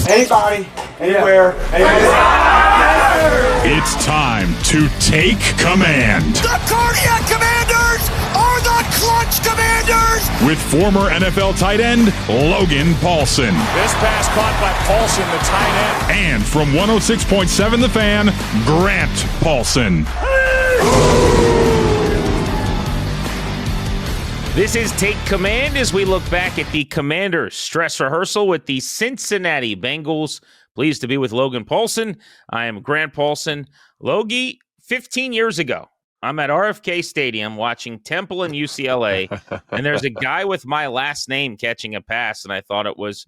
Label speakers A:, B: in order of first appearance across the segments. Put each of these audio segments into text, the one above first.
A: Anybody, anywhere,
B: It's time to take command.
C: The Cardiac Commanders are the Clutch Commanders!
B: With former NFL tight end Logan Paulsen.
D: This pass caught by Paulsen, the tight end.
B: And from 106.7 The Fan, Grant Paulsen.
E: This is Take Command as we look back at the Commanders' stress rehearsal with the Cincinnati Bengals. Pleased to be with Logan Paulsen. I am Grant Paulsen. Logie, 15 years ago, I'm at RFK Stadium watching Temple and UCLA, and there's a guy with my last name catching a pass, and I thought it was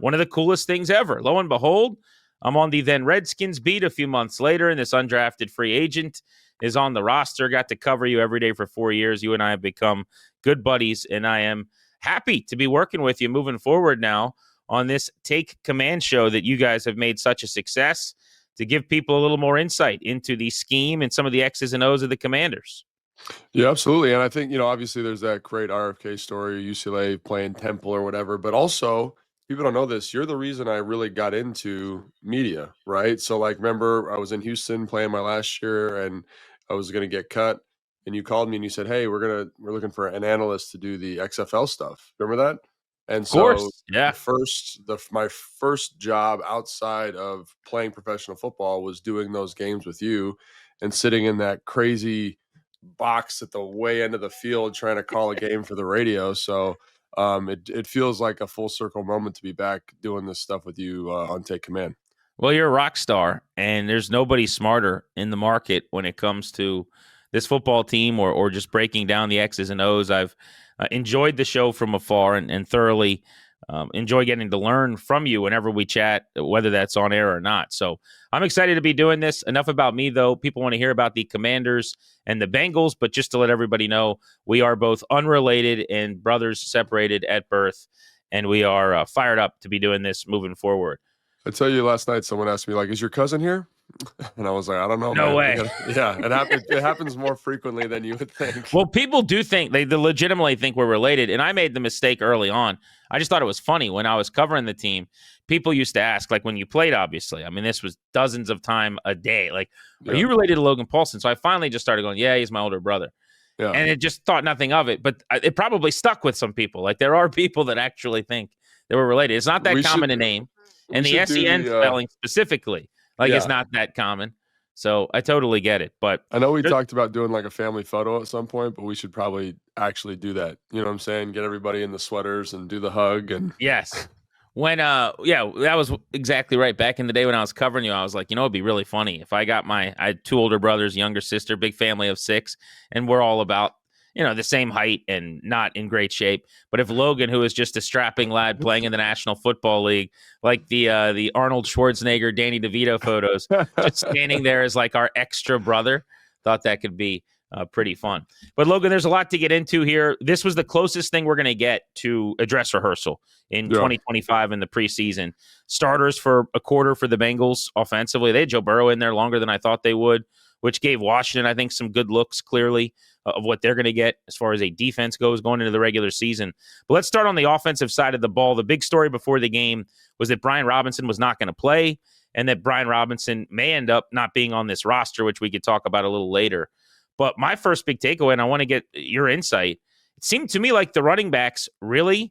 E: one of the coolest things ever. Lo and behold, I'm on the then Redskins beat a few months later, and this undrafted free agent is on the roster. Got to cover you every day for 4 years. You and I have become good buddies, and I am happy to be working with you moving forward now on this Take Command show that you guys have made such a success to give people a little more insight into the scheme and some of the X's and O's of the Commanders.
F: Yeah, absolutely. And I think, obviously there's that great RFK story, UCLA playing Temple or whatever, but also people don't know this. You're the reason I really got into media, right? So remember I was in Houston playing my last year and I was going to get cut and you called me and you said, "Hey, we're looking for an analyst to do the XFL stuff." Remember that? And so
E: yeah.
F: My first job outside of playing professional football was doing those games with you and sitting in that crazy box at the way end of the field trying to call a game for the radio. So it feels like a full circle moment to be back doing this stuff with you on Take Command.
E: Well, you're a rock star, and there's nobody smarter in the market when it comes to this football team or just breaking down the X's and O's. I've enjoyed the show from afar and thoroughly enjoy getting to learn from you whenever we chat, whether that's on air or not. So I'm excited to be doing this. Enough about me, though. People want to hear about the Commanders and the Bengals, but just to let everybody know, we are both unrelated and brothers separated at birth, and we are fired up to be doing this moving forward.
F: I tell you, last night someone asked me, "Is your cousin here?" And I was like, "I don't know."
E: No way.
F: Yeah, it happens more frequently than you would think.
E: Well, people do think they legitimately think we're related, and I made the mistake early on. I just thought it was funny when I was covering the team. People used to ask, when you played, obviously. I mean, this was dozens of time a day. Are you related to Logan Paulsen? So I finally just started going, "Yeah, he's my older brother." Yeah. And it just thought nothing of it, but it probably stuck with some people. There are people that actually think that we're related. It's not that common a name. And the SEN spelling specifically, it's not that common. So I totally get it. But
F: I know we talked about doing a family photo at some point, but we should probably actually do that. You know what I'm saying? Get everybody in the sweaters and do the hug. And
E: yes. When, that was exactly right. Back in the day when I was covering you, I was like, it'd be really funny if I had two older brothers, younger sister, big family of 6, and we're all about, the same height and not in great shape. But if Logan, who is just a strapping lad playing in the National Football League, like the Arnold Schwarzenegger, Danny DeVito photos, just standing there as our extra brother, thought that could be pretty fun. But Logan, there's a lot to get into here. This was the closest thing we're going to get to a dress rehearsal in 2025 in the preseason. Starters for a quarter for the Bengals offensively. They had Joe Burrow in there longer than I thought they would, which gave Washington, I think, some good looks clearly of what they're going to get as far as a defense goes going into the regular season. But let's start on the offensive side of the ball. The big story before the game was that Brian Robinson was not going to play and that Brian Robinson may end up not being on this roster, which we could talk about a little later. But my first big takeaway, and I want to get your insight, it seemed to me like the running backs really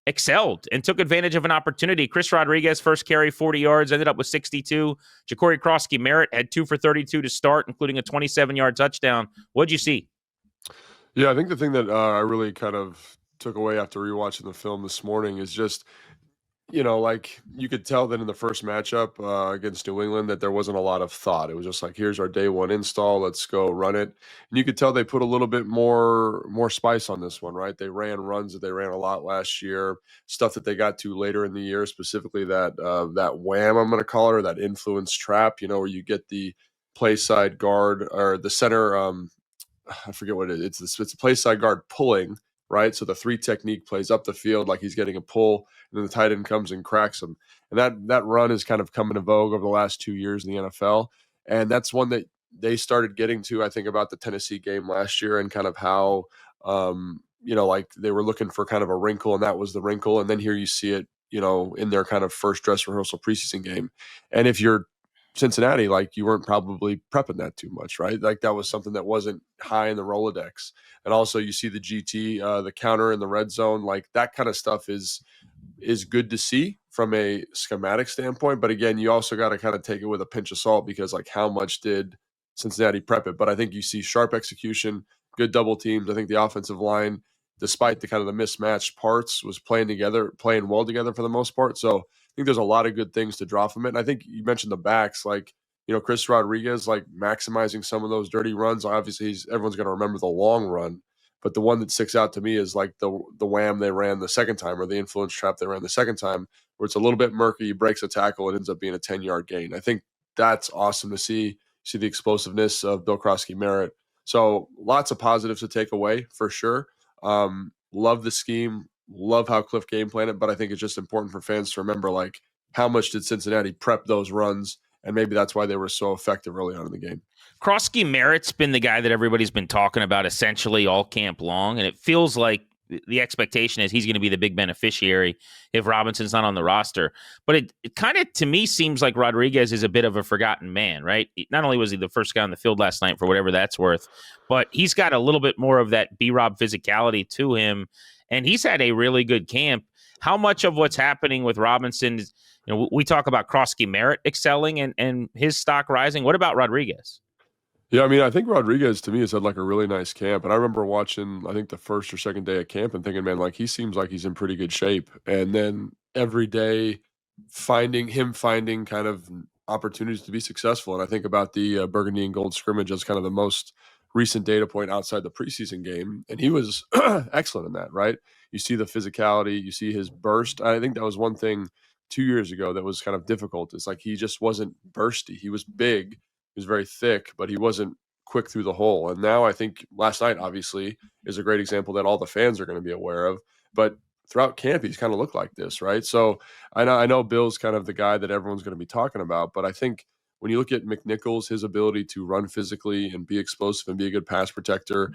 E: excelled and took advantage of an opportunity. Chris Rodriguez, first carry, 40 yards, ended up with 62. Ja'Cory Krosky-Merritt had 2 for 32 to start, including a 27-yard touchdown. What'd you see?
F: Yeah, I think the thing that I really kind of took away after rewatching the film this morning is just, you could tell that in the first matchup against New England that there wasn't a lot of thought. It was just here's our day one install, let's go run it. And you could tell they put a little bit more spice on this one, right? They ran runs that they ran a lot last year, stuff that they got to later in the year, specifically that wham, I'm going to call it, or that influence trap, where you get the play side guard or the center, I forget what it is. It's a play side guard pulling, right? So the 3 technique plays up the field like he's getting a pull, and then the tight end comes and cracks him. And that run has kind of come into vogue over the last 2 years in the NFL. And that's one that they started getting to, I think, about the Tennessee game last year and kind of how, they were looking for kind of a wrinkle, and that was the wrinkle. And then here you see it, in their kind of first dress rehearsal preseason game. And if you're Cincinnati, like, you weren't probably prepping that too much, right? Like, that was something that wasn't high in the Rolodex. And also you see the GT, the counter in the red zone, like that kind of stuff is good to see from a schematic standpoint. But again, you also got to kind of take it with a pinch of salt, because like, how much did Cincinnati prep it? But I think you see sharp execution, good double teams. I think the offensive line, despite the kind of the mismatched parts, was playing well together for the most part. So I think there's a lot of good things to draw from it. And I think you mentioned the backs, like, Chris Rodriguez, like maximizing some of those dirty runs. Obviously, everyone's going to remember the long run, but the one that sticks out to me is like the wham they ran the second time, or the influence trap they ran the second time, where it's a little bit murky, breaks a tackle, it ends up being a 10-yard gain. I think that's awesome to see. See the explosiveness of Bill Krosky-Merritt. So lots of positives to take away for sure. Love the scheme. Love how Cliff game planned it, but I think it's just important for fans to remember, like, how much did Cincinnati prep those runs, and maybe that's why they were so effective early on in the game.
E: Krosky-Merritt's been the guy that everybody's been talking about essentially all camp long, and it feels like the expectation is he's going to be the big beneficiary if Robinson's not on the roster. But it kind of, to me, seems like Rodriguez is a bit of a forgotten man, right? Not only was he the first guy on the field last night, for whatever that's worth, but he's got a little bit more of that B-Rob physicality to him, and he's had a really good camp. How much of what's happening with Robinson is, we talk about Krosky-Merritt excelling and his stock rising. What about Rodriguez?
F: Yeah, I mean, I think Rodriguez, to me, has had like a really nice camp. And I remember watching, I think, the first or second day of camp and thinking, man, like, he seems like he's in pretty good shape. And then every day finding kind of opportunities to be successful. And I think about the Burgundy and Gold scrimmage as kind of the most recent data point outside the preseason game. And he was excellent in that, right? You see the physicality, you see his burst. I think that was one thing 2 years ago that was kind of difficult. It's like, he just wasn't bursty. He was big. He was very thick, but he wasn't quick through the hole. And now I think last night, obviously, is a great example that all the fans are going to be aware of. But throughout camp, he's kind of looked like this, right? So I know Bill's kind of the guy that everyone's going to be talking about, but I think when you look at McNichols, his ability to run physically and be explosive and be a good pass protector,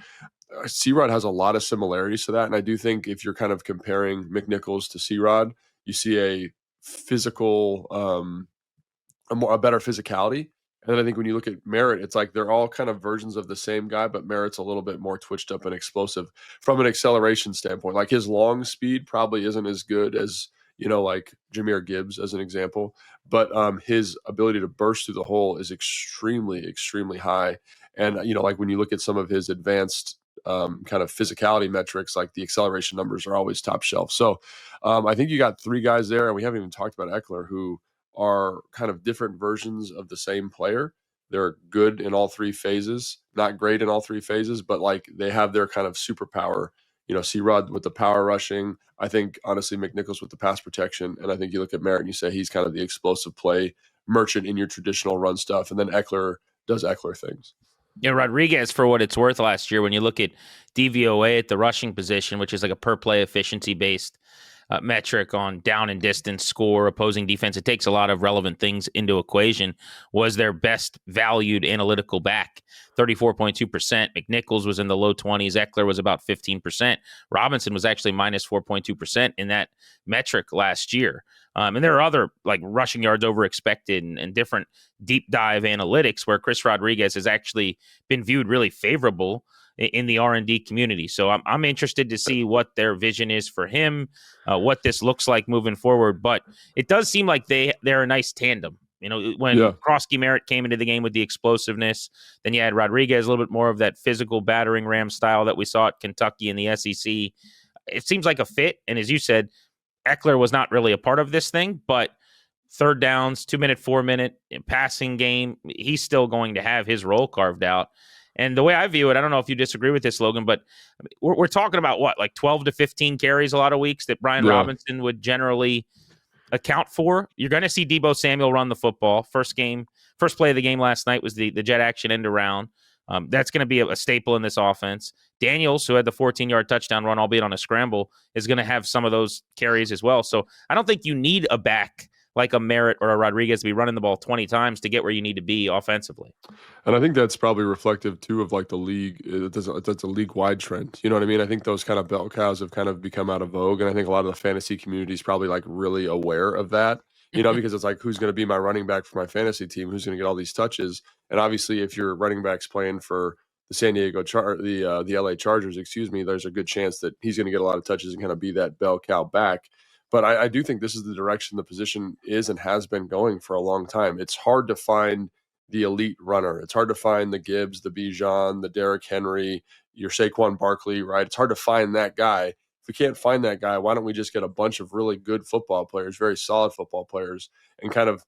F: C-Rod has a lot of similarities to that. And I do think if you're kind of comparing McNichols to C-Rod, you see a physical, a better physicality. And then I think when you look at Merritt, it's like they're all kind of versions of the same guy, but Merritt's a little bit more twitched up and explosive from an acceleration standpoint. Like, his long speed probably isn't as good as, like Jahmyr Gibbs as an example, but his ability to burst through the hole is extremely, extremely high. And, like when you look at some of his advanced kind of physicality metrics, like the acceleration numbers are always top shelf. So I think you got three guys there, and we haven't even talked about Eckler, who are kind of different versions of the same player. They're good in all three phases, not great in all three phases, but like they have their kind of superpower. C-Rod with the power rushing. I think, honestly, McNichols with the pass protection. And I think you look at Merritt and you say he's kind of the explosive play merchant in your traditional run stuff. And then Eckler does Eckler things.
E: Rodriguez, for what it's worth, last year, when you look at DVOA at the rushing position, which is like a per play efficiency based metric on down and distance, score, opposing defense, it takes a lot of relevant things into equation, was their best valued analytical back, 34.2%. McNichols was in the low 20s. Eckler was about 15%. Robinson was actually minus 4.2% in that metric last year. And there are other like rushing yards over expected and different deep dive analytics where Chris Rodriguez has actually been viewed really favorable in the R&D community. So I'm interested to see what their vision is for him, what this looks like moving forward. But it does seem like they're a nice tandem. When Krosky-Merritt came into the game with the explosiveness, then you had Rodriguez, a little bit more of that physical battering ram style that we saw at Kentucky in the SEC. It seems like a fit. And as you said, Eckler was not really a part of this thing, but third downs, 2-minute, 4-minute passing game, he's still going to have his role carved out. And the way I view it, I don't know if you disagree with this, Logan, but we're talking about what, like 12 to 15 carries a lot of weeks that Brian Robinson would generally account for. You're going to see Deebo Samuel run the football. First play of the game last night was the jet action end around. That's going to be a staple in this offense. Daniels, who had the 14-yard touchdown run, albeit on a scramble, is going to have some of those carries as well. So I don't think you need a back like a Merritt or a Rodriguez to be running the ball 20 times to get where you need to be offensively.
F: And I think that's probably reflective too of like the league. That's a league wide trend. You know what I mean? I think those kind of bell cows have kind of become out of vogue, and I think a lot of the fantasy community is probably like really aware of that. Because it's like, who's going to be my running back for my fantasy team? Who's going to get all these touches? And obviously, if your running back's playing for the LA Chargers, excuse me, there's a good chance that he's going to get a lot of touches and kind of be that bell cow back. But I do think this is the direction the position is and has been going for a long time. It's hard to find the elite runner. It's hard to find the Gibbs, the Bijan, the Derrick Henry, your Saquon Barkley, right? It's hard to find that guy. If we can't find that guy, why don't we just get a bunch of really good football players, very solid football players, and kind of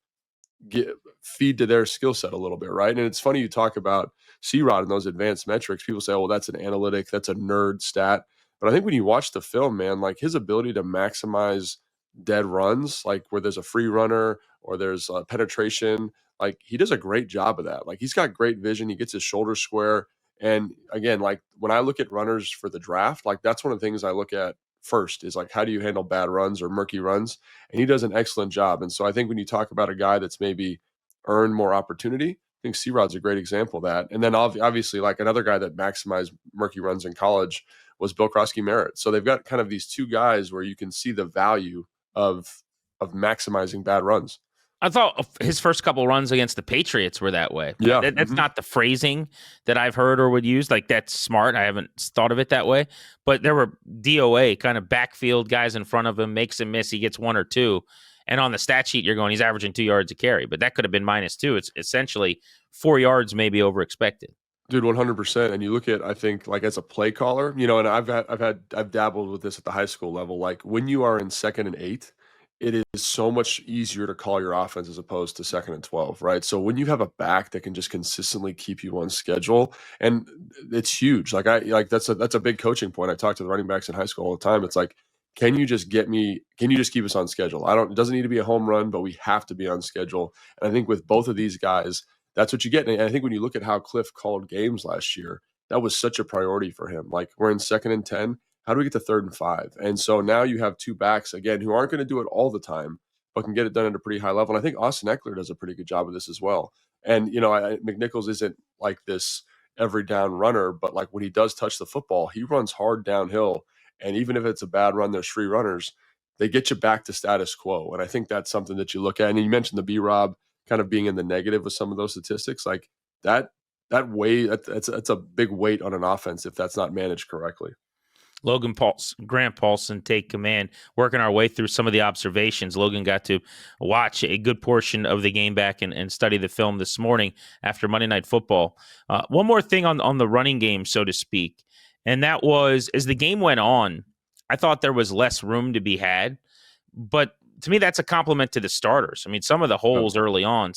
F: feed to their skill set a little bit, right? And it's funny you talk about C-Rod and those advanced metrics. People say, oh, well, that's an analytic, that's a nerd stat. But I think when you watch the film, man, like his ability to maximize dead runs, like where there's a free runner or there's penetration, like he does a great job of that. Like he's got great vision. He gets his shoulders square. And again, like when I look at runners for the draft, like that's one of the things I look at first is like, how do you handle bad runs or murky runs? And he does an excellent job. And so I think when you talk about a guy that's maybe earned more opportunity, I think C-Rod's a great example of that. And then obviously like another guy that maximized murky runs in college was Bill Krosky-Merritt. So they've got kind of these two guys where you can see the value of maximizing bad runs.
E: I thought his first couple runs against the Patriots were that way.
F: Yeah.
E: That's not the phrasing that I've heard or would use. Like, that's smart. I haven't thought of it that way. But there were DOA, kind of backfield guys in front of him, makes him miss. He gets one or two. And on the stat sheet, you're going, he's averaging 2 yards a carry. But that could have been -2. It's essentially 4 yards maybe over expected.
F: Dude, 100%. And you look at, I think, like as a play caller, and I've dabbled with this at the high school level. Like when you are in 2nd and 8, it is so much easier to call your offense as opposed to 2nd and 12, right? So when you have a back that can just consistently keep you on schedule, and it's huge. That's a big coaching point. I talk to the running backs in high school all the time. It's like, can you just keep us on schedule? It doesn't need to be a home run, but we have to be on schedule. And I think with both of these guys, that's what you get. And I think when you look at how Cliff called games last year, that was such a priority for him. Like we're in 2nd and 10. How do we get to 3rd and 5? And so now you have two backs, again, who aren't going to do it all the time, but can get it done at a pretty high level. And I think Austin Eckler does a pretty good job of this as well. And, McNichols isn't like this every down runner, but like when he does touch the football, he runs hard downhill. And even if it's a bad run, there's free runners, they get you back to status quo. And I think that's something that you look at. And you mentioned the B-Rob kind of being in the negative with some of those statistics. Like that's a big weight on an offense if that's not managed correctly.
E: Logan Paulsen, Grant Paulsen take command, working our way through some of the observations. Logan got to watch a good portion of the game back and study the film this morning after Monday Night Football. One more thing on the running game, so to speak, and that was as the game went on, I thought there was less room to be had, but to me, that's a compliment to the starters. I mean, some of the holes early on,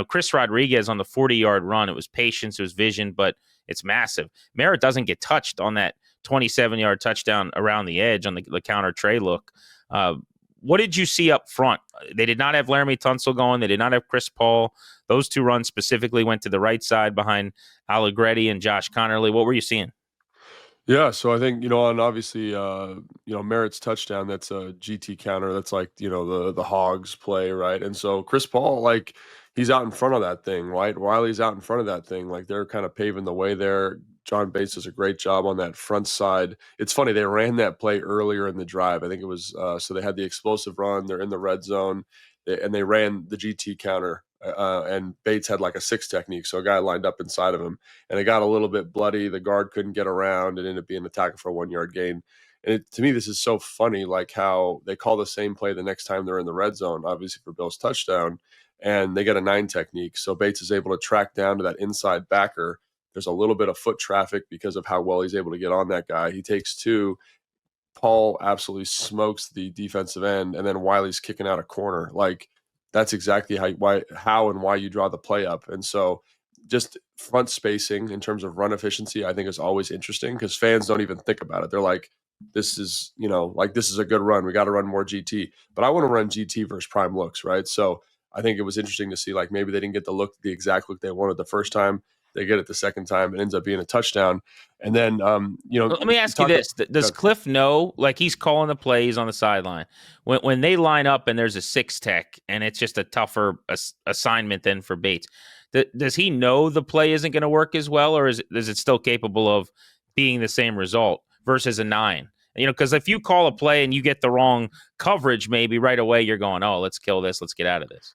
E: Chris Rodriguez on the 40-yard run, it was patience, it was vision, but it's massive. Merritt doesn't get touched on that 27-yard touchdown around the edge on the counter tray look. What did you see up front? They did not have Laramie Tunsil going. They did not have Chris Paul. Those two runs specifically went to the right side behind Allegretti and Josh Connerly. What were you seeing?
F: Yeah, so I think, on obviously, Merritt's touchdown, that's a GT counter. That's like, the Hogs play, right? And so Chris Paul, like, he's out in front of that thing, right? Wiley's out in front of that thing. Like, they're kind of paving the way there. John Bates does a great job on that front side. It's funny, they ran that play earlier in the drive. I think it was, so they had the explosive run. They're in the red zone, and they ran the GT counter. And Bates had like a 6 technique, so a guy lined up inside of him, and it got a little bit bloody. The guard couldn't get around, and ended up being a tackle for a 1-yard gain. And to me, this is so funny, like how they call the same play the next time they're in the red zone, obviously for Bill's touchdown, and they get a 9 technique. So Bates is able to track down to that inside backer. There's a little bit of foot traffic because of how well he's able to get on that guy. He takes 2. Paul absolutely smokes the defensive end, and then Wiley's kicking out a corner. Like, that's exactly how and why you draw the play up. And so just front spacing in terms of run efficiency, I think is always interesting because fans don't even think about it. They're like, this is a good run. We got to run more GT. But I want to run GT versus prime looks, right? So I think it was interesting to see, like, maybe they didn't get the exact look they wanted the first time. They get it the second time. It ends up being a touchdown. And then,
E: let me ask you this. Does Cliff know, like he's calling the plays on the sideline, when they line up and there's a 6 tech and it's just a tougher assignment than for Bates, does he know the play isn't going to work as well, or is it still capable of being the same result versus a 9? Because if you call a play and you get the wrong coverage, maybe right away you're going, oh, let's kill this. Let's get out of this.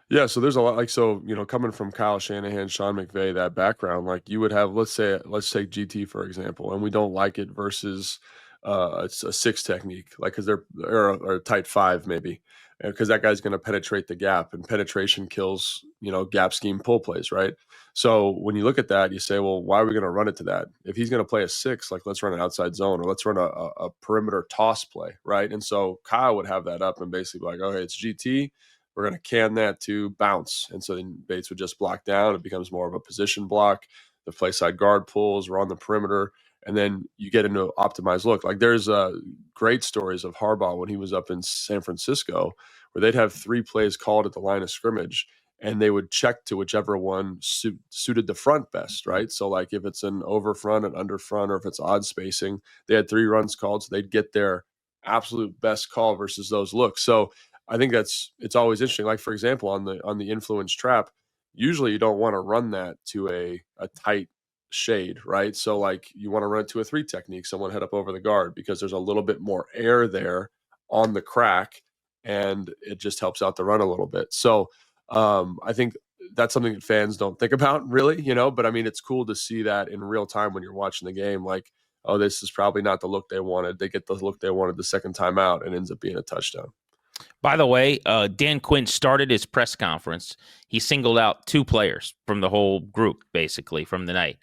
F: Yeah, so there's a lot coming from Kyle Shanahan, Sean McVay, that background, like you would have, let's take GT for example, and we don't like it versus it's a 6 technique, like because they're or a tight 5 maybe, because that guy's going to penetrate the gap, and penetration kills gap scheme pull plays, right? So when you look at that, you say, well, why are we going to run it to that? If he's going to play a 6, like let's run an outside zone, or let's run a perimeter toss play, right? And so Kyle would have that up and basically be like, okay, it's GT. We're going to can that to bounce. And so then Bates would just block down. It becomes more of a position block. The play side guard pulls, we're on the perimeter. And then you get into an optimized look. Like there's great stories of Harbaugh when he was up in San Francisco, where they'd have 3 plays called at the line of scrimmage, and they would check to whichever one suited the front best, right? So like if it's an over front, an under front, or if it's odd spacing, they had 3 runs called, so they'd get their absolute best call versus those looks. So I think it's always interesting. Like for example, on the influence trap, usually you don't want to run that to a tight shade, right? So like you want to run it to a 3 technique, someone head up over the guard, because there's a little bit more air there on the crack, and it just helps out the run a little bit. So I think that's something that fans don't think about really, but I mean, it's cool to see that in real time when you're watching the game, like, oh, this is probably not the look they wanted. They get the look they wanted the second time out, and ends up being a touchdown.
E: By the way, Dan Quinn started his press conference. He singled out 2 players from the whole group, basically, from the night.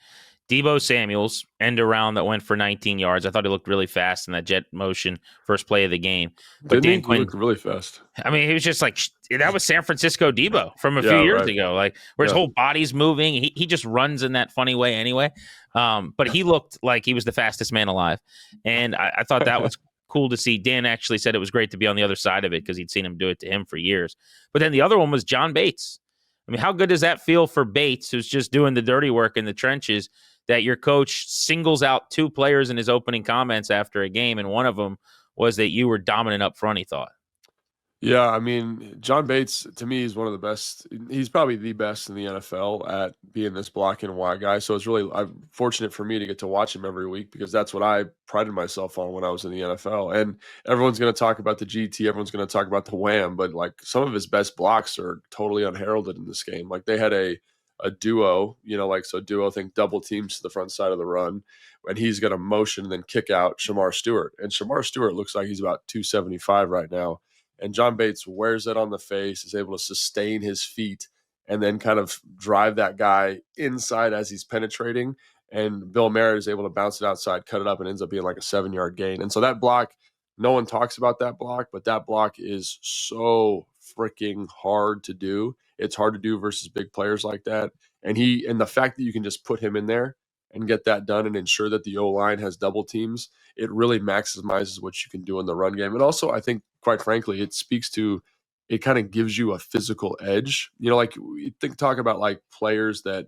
E: Deebo Samuel's end around that went for 19 yards. I thought he looked really fast in that jet motion first play of the game. But
F: Didn't
E: Dan
F: he?
E: Quinn
F: He looked really fast.
E: I mean, he was just like, that was San Francisco Deebo from a few years ago, like where his whole body's moving. He just runs in that funny way anyway. But he looked like he was the fastest man alive. And I thought that was cool to see. Dan actually said it was great to be on the other side of it because he'd seen him do it to him for years. But then the other one was John Bates. I mean, how good does that feel for Bates, who's just doing the dirty work in the trenches, that your coach singles out 2 players in his opening comments after a game, and one of them was that you were dominant up front, he thought.
F: Yeah, I mean, John Bates, to me, is one of the best. He's probably the best in the NFL at being this block and wide guy. So it's really fortunate for me to get to watch him every week, because that's what I prided myself on when I was in the NFL. And everyone's going to talk about the GT. Everyone's going to talk about the wham. But like some of his best blocks are totally unheralded in this game. Like they had a duo, duo, think double teams to the front side of the run, and he's going to motion and then kick out Shamar Stewart. And Shamar Stewart looks like he's about 275 right now. And John Bates wears it on the face, is able to sustain his feet, and then kind of drive that guy inside as he's penetrating. And Bill Merritt is able to bounce it outside, cut it up, and ends up being like a 7-yard gain. And so that block, no one talks about that block, but that block is so freaking hard to do. It's hard to do versus big players like that. And the fact that you can just put him in there and get that done and ensure that the O-line has double teams, it really maximizes what you can do in the run game. And also, I think, quite frankly, it kind of gives you a physical edge. Like you talk about like players that,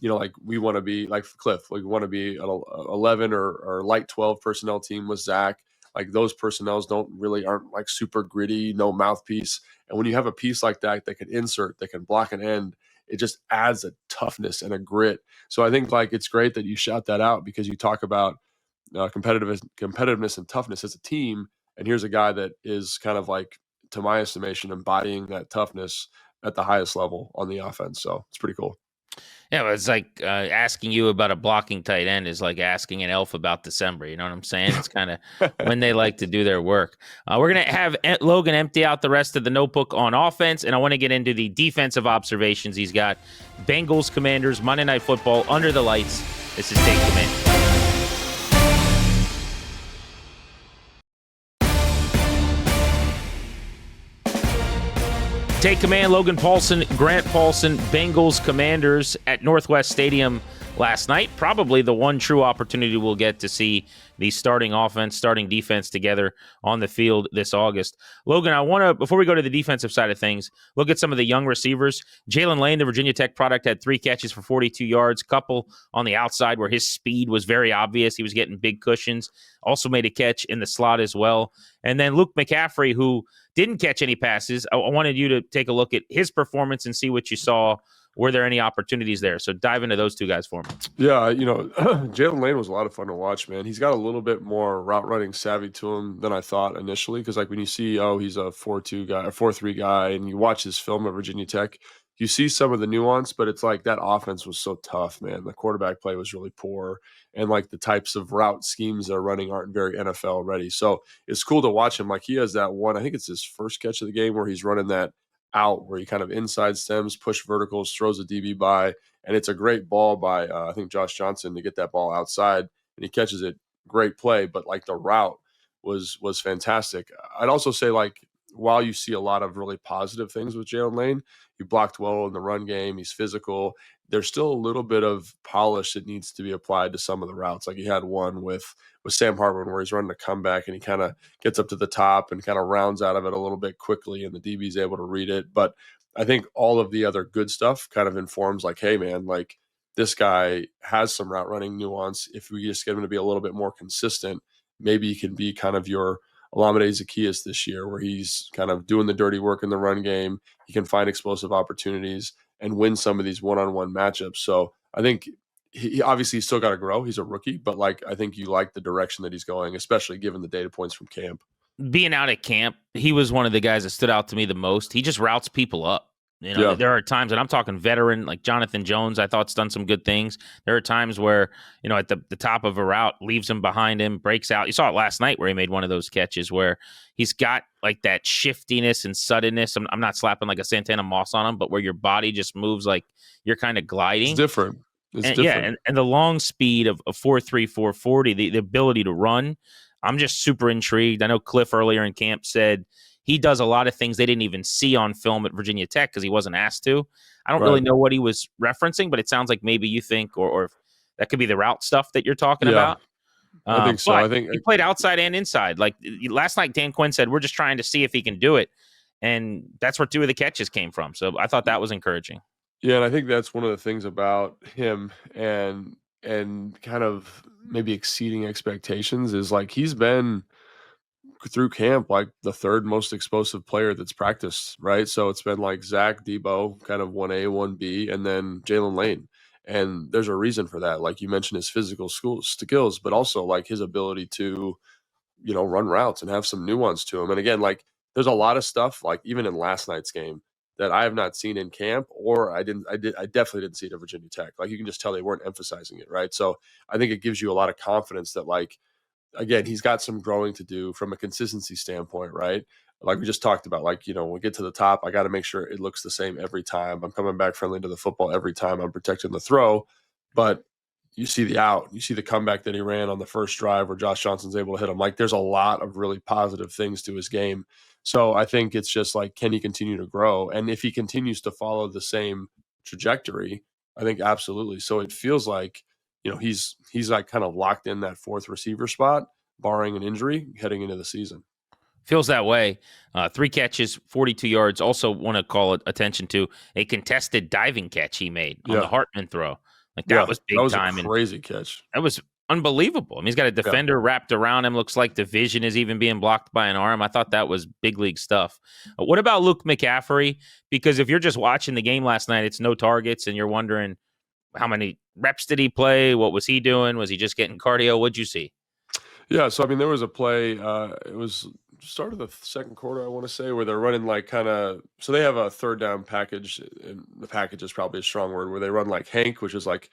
F: like we want to be like Cliff, like we want to be an 11 or light 12 personnel team with Zach. Like those personnels aren't like super gritty, no mouthpiece. And when you have a piece like that can insert, that can block an end, it just adds a toughness and a grit. So I think like it's great that you shout that out, because you talk about competitiveness and toughness as a team. And here's a guy that is kind of like, to my estimation, embodying that toughness at the highest level on the offense. So it's pretty cool.
E: Yeah, it's like asking you about a blocking tight end is like asking an elf about December. You know what I'm saying? It's kind of when they like to do their work. We're going to have Logan empty out the rest of the notebook on offense, and I want to get into the defensive observations he's got. Bengals, Commanders, Monday Night Football, under the lights. This is Take Command. Take command, Logan Paulsen, Grant Paulsen, Bengals Commanders at Northwest Stadium last night. Probably the one true opportunity we'll get to see the starting offense, starting defense together on the field this August. Logan, I want to, before we go to the defensive side of things, look at some of the young receivers. Jayden Lane, the Virginia Tech product, had 3 catches for 42 yards, couple on the outside where his speed was very obvious. He was getting big cushions, also made a catch in the slot as well. And then Luke McCaffrey, who didn't catch any passes. I wanted you to take a look at his performance and see what you saw. Were there any opportunities there? So dive into those two guys for me.
F: Yeah, Jayden Lane was a lot of fun to watch, man. He's got a little bit more route running savvy to him than I thought initially. Because like when you see, he's a 4-2 guy, a 4-3 guy, and you watch his film at Virginia Tech, you see some of the nuance, but it's like that offense was so tough, man. The quarterback play was really poor, and like the types of route schemes they're running aren't very NFL ready. So it's cool to watch him. Like he has that one, I think it's his first catch of the game where he's running that out where he kind of inside stems, push verticals, throws a DB by, and it's a great ball by I think Josh Johnson to get that ball outside, and he catches it. Great play, but like the route was fantastic. I'd also say like while you see a lot of really positive things with Jayden Lane, he blocked well in the run game. He's physical. There's still a little bit of polish that needs to be applied to some of the routes. Like he had one with Sam Hartman where he's running a comeback and he kind of gets up to the top and kind of rounds out of it a little bit quickly, and the DB is able to read it. But I think all of the other good stuff kind of informs like, hey, man, like this guy has some route running nuance. If we just get him to be a little bit more consistent, maybe he can be kind of your Olamide Zaccheaus this year, where he's kind of doing the dirty work in the run game. He can find explosive opportunities and win some of these one-on-one matchups. So I think he obviously still got to grow. He's a rookie, but like I think you like the direction that he's going, especially given the data points from camp.
E: Being out at camp, he was one of the guys that stood out to me the most. He just routes people up. There are times, and I'm talking veteran, like Jonathan Jones, I thought's done some good things. There are times where, at the top of a route, leaves him behind him, breaks out. You saw it last night where he made one of those catches where he's got like that shiftiness and suddenness. I'm not slapping like a Santana Moss on him, but where your body just moves like you're kind of gliding.
F: It's different.
E: Yeah, and the long speed of 4.3, 4.40, the ability to run, I'm just super intrigued. I know Cliff earlier in camp said he does a lot of things they didn't even see on film at Virginia Tech because he wasn't asked to. I don't really know what he was referencing, but it sounds like maybe you think, or that could be the route stuff that you're talking about.
F: I think so. I think
E: he played outside and inside. Like last night, Dan Quinn said, we're just trying to see if he can do it. And that's where 2 of the catches came from. So I thought that was encouraging.
F: Yeah, and I think that's one of the things about him and kind of maybe exceeding expectations is like he's been through camp like the 3rd most explosive player that's practiced, right? So it's been like Zach, Debo, kind of 1A, 1B, and then Jayden Lane. And there's a reason for that. Like you mentioned his physical skills, but also like his ability to, run routes and have some nuance to him. And again, like there's a lot of stuff, like even in last night's game, that I have not seen in camp, or I definitely didn't see it at Virginia Tech. Like you can just tell they weren't emphasizing it, right? So I think it gives you a lot of confidence that like, again, he's got some growing to do from a consistency standpoint, right? Like we just talked about, like, when we get to the top, I got to make sure it looks the same every time. I'm coming back friendly to the football every time. I'm protecting the throw. But you see the out, you see the comeback that he ran on the first drive where Josh Johnson's able to hit him. Like there's a lot of really positive things to his game. So I think it's just like, can he continue to grow? And if he continues to follow the same trajectory, I think absolutely. So it feels like, he's like kind of locked in that 4th receiver spot, barring an injury heading into the season.
E: Feels that way. 3 catches, 42 yards. Also want to call attention to a contested diving catch he made on the Hartman throw. Like that was big time.
F: That was a crazy catch.
E: That was unbelievable. I mean, he's got a defender wrapped around him. Looks like the vision is even being blocked by an arm. I thought that was big league stuff. What about Luke McCaffrey? Because if you're just watching the game last night, it's no targets, and you're wondering how many reps did he play? What was he doing? Was he just getting cardio? What'd you see?
F: Yeah, so I mean, there was a play. It was start of the 2nd quarter, I want to say, where they're running like kind of. So they have a 3rd down package, and the package is probably a strong word. Where they run like Hank, which is like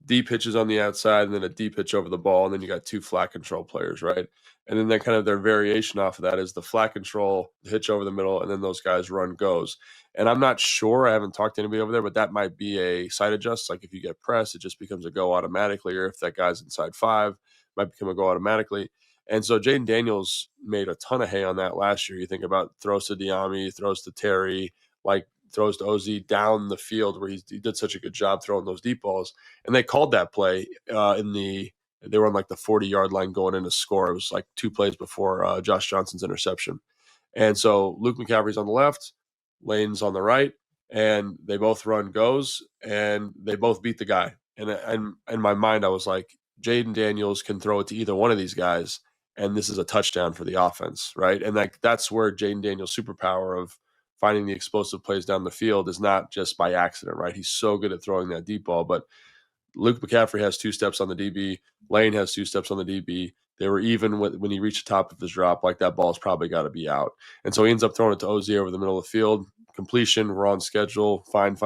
F: deep hitches on the outside, and then a deep hitch over the ball, and then you got 2 flat control players, right? And then kind of their variation off of that is the flat control, the hitch over the middle, and then those guys run goes. And I'm not sure, I haven't talked to anybody over there, but that might be a side adjust. Like if you get pressed, it just becomes a go automatically, or if that guy's inside 5, it might become a go automatically. And so Jayden Daniels made a ton of hay on that last year. You think about throws to Diami, throws to Terry, like throws to OZ down the field where he did such a good job throwing those deep balls. And they called that play they were on like the 40-yard line going in to score. It was like 2 plays before Josh Johnson's interception. And so Luke McCaffrey's on the left, Lane's on the right, and they both run goes, and they both beat the guy. And in my mind, I was like, Jayden Daniels can throw it to either one of these guys, and this is a touchdown for the offense, right? And that's where Jayden Daniels' superpower of finding the explosive plays down the field is not just by accident, right? He's so good at throwing that deep ball. But Luke McCaffrey has 2 steps on the DB. Lane has 2 steps on the DB. They were even when he reached the top of his drop, like that ball's probably got to be out. And so he ends up throwing it to OZ over the middle of the field. Completion, we're on schedule, fine.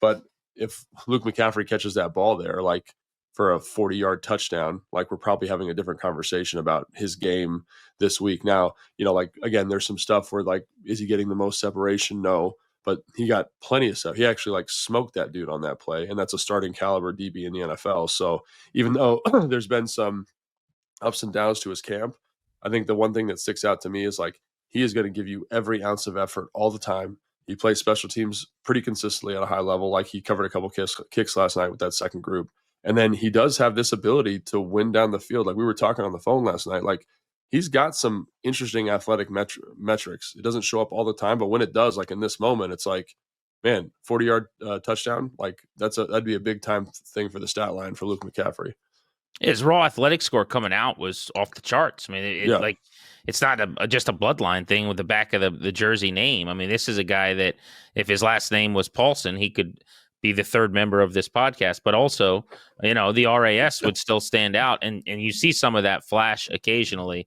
F: But if Luke McCaffrey catches that ball there, like for a 40-yard touchdown, like we're probably having a different conversation about his game this week. Now, like, again, there's some stuff where, like, is he getting the most separation? No, but he got plenty of stuff. He actually, like, smoked that dude on that play, and that's a starting caliber DB in the NFL. So even though there's been some ups and downs to his camp, I think the one thing that sticks out to me is, like, he is going to give you every ounce of effort all the time. He plays special teams pretty consistently at a high level. Like, he covered a couple kicks last night with that second group. And then he does have this ability to win down the field. Like, we were talking on the phone last night, like, he's got some interesting athletic metrics. It doesn't show up all the time, but when it does, like in this moment, it's like, man, 40-yard touchdown, like that'd be a big time thing for the stat line for Luke McCaffrey.
E: His raw athletic score coming out was off the charts. I mean, like, it's not just a bloodline thing with the back of the jersey name. I mean, this is a guy that if his last name was Paulsen, he could be the third member of this podcast, but also, the RAS would still stand out. And you see some of that flash occasionally.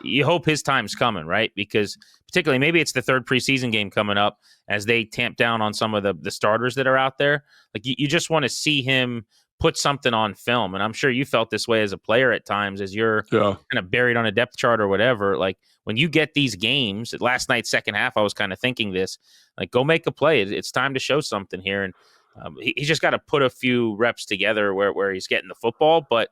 E: You hope his time's coming, right? Because particularly maybe it's the third preseason game coming up as they tamp down on some of the starters that are out there. Like, you just want to see him put something on film. And I'm sure you felt this way as a player at times as you're kind of buried on a depth chart or whatever. Like, when you get these games, last night's second half, I was kind of thinking this, like, go make a play. It's time to show something here. And he's just got to put a few reps together where he's getting the football. But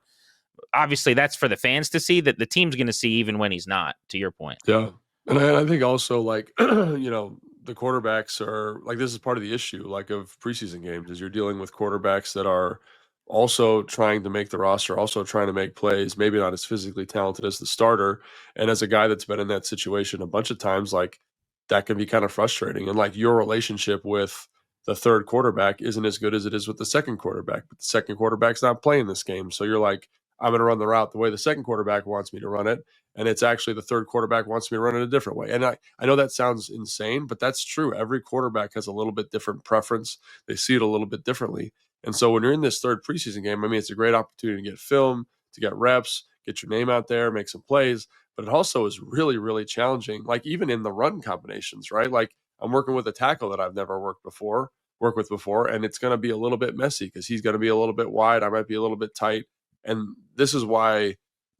E: obviously that's for the fans to see, that the team's going to see even when he's not, to your point.
F: Yeah. And I think also, like, the quarterbacks are, like, this is part of the issue, like, of preseason games, is you're dealing with quarterbacks that are also trying to make the roster, also trying to make plays, maybe not as physically talented as the starter. And as a guy that's been in that situation a bunch of times, like, that can be kind of frustrating. And, like, your relationship with the third quarterback isn't as good as it is with the second quarterback, but the second quarterback's not playing this game. So you're like, I'm going to run the route the way the second quarterback wants me to run it. And it's actually the third quarterback wants me to run it a different way. And I know that sounds insane, but that's true. Every quarterback has a little bit different preference. They see it a little bit differently. And so when you're in this third preseason game, I mean, it's a great opportunity to get film, to get reps, get your name out there, make some plays. But it also is really, really challenging, like, even in the run combinations, right? Like, I'm working with a tackle that I've never worked with before, and it's going to be a little bit messy because he's going to be a little bit wide. I might be a little bit tight. And this is why,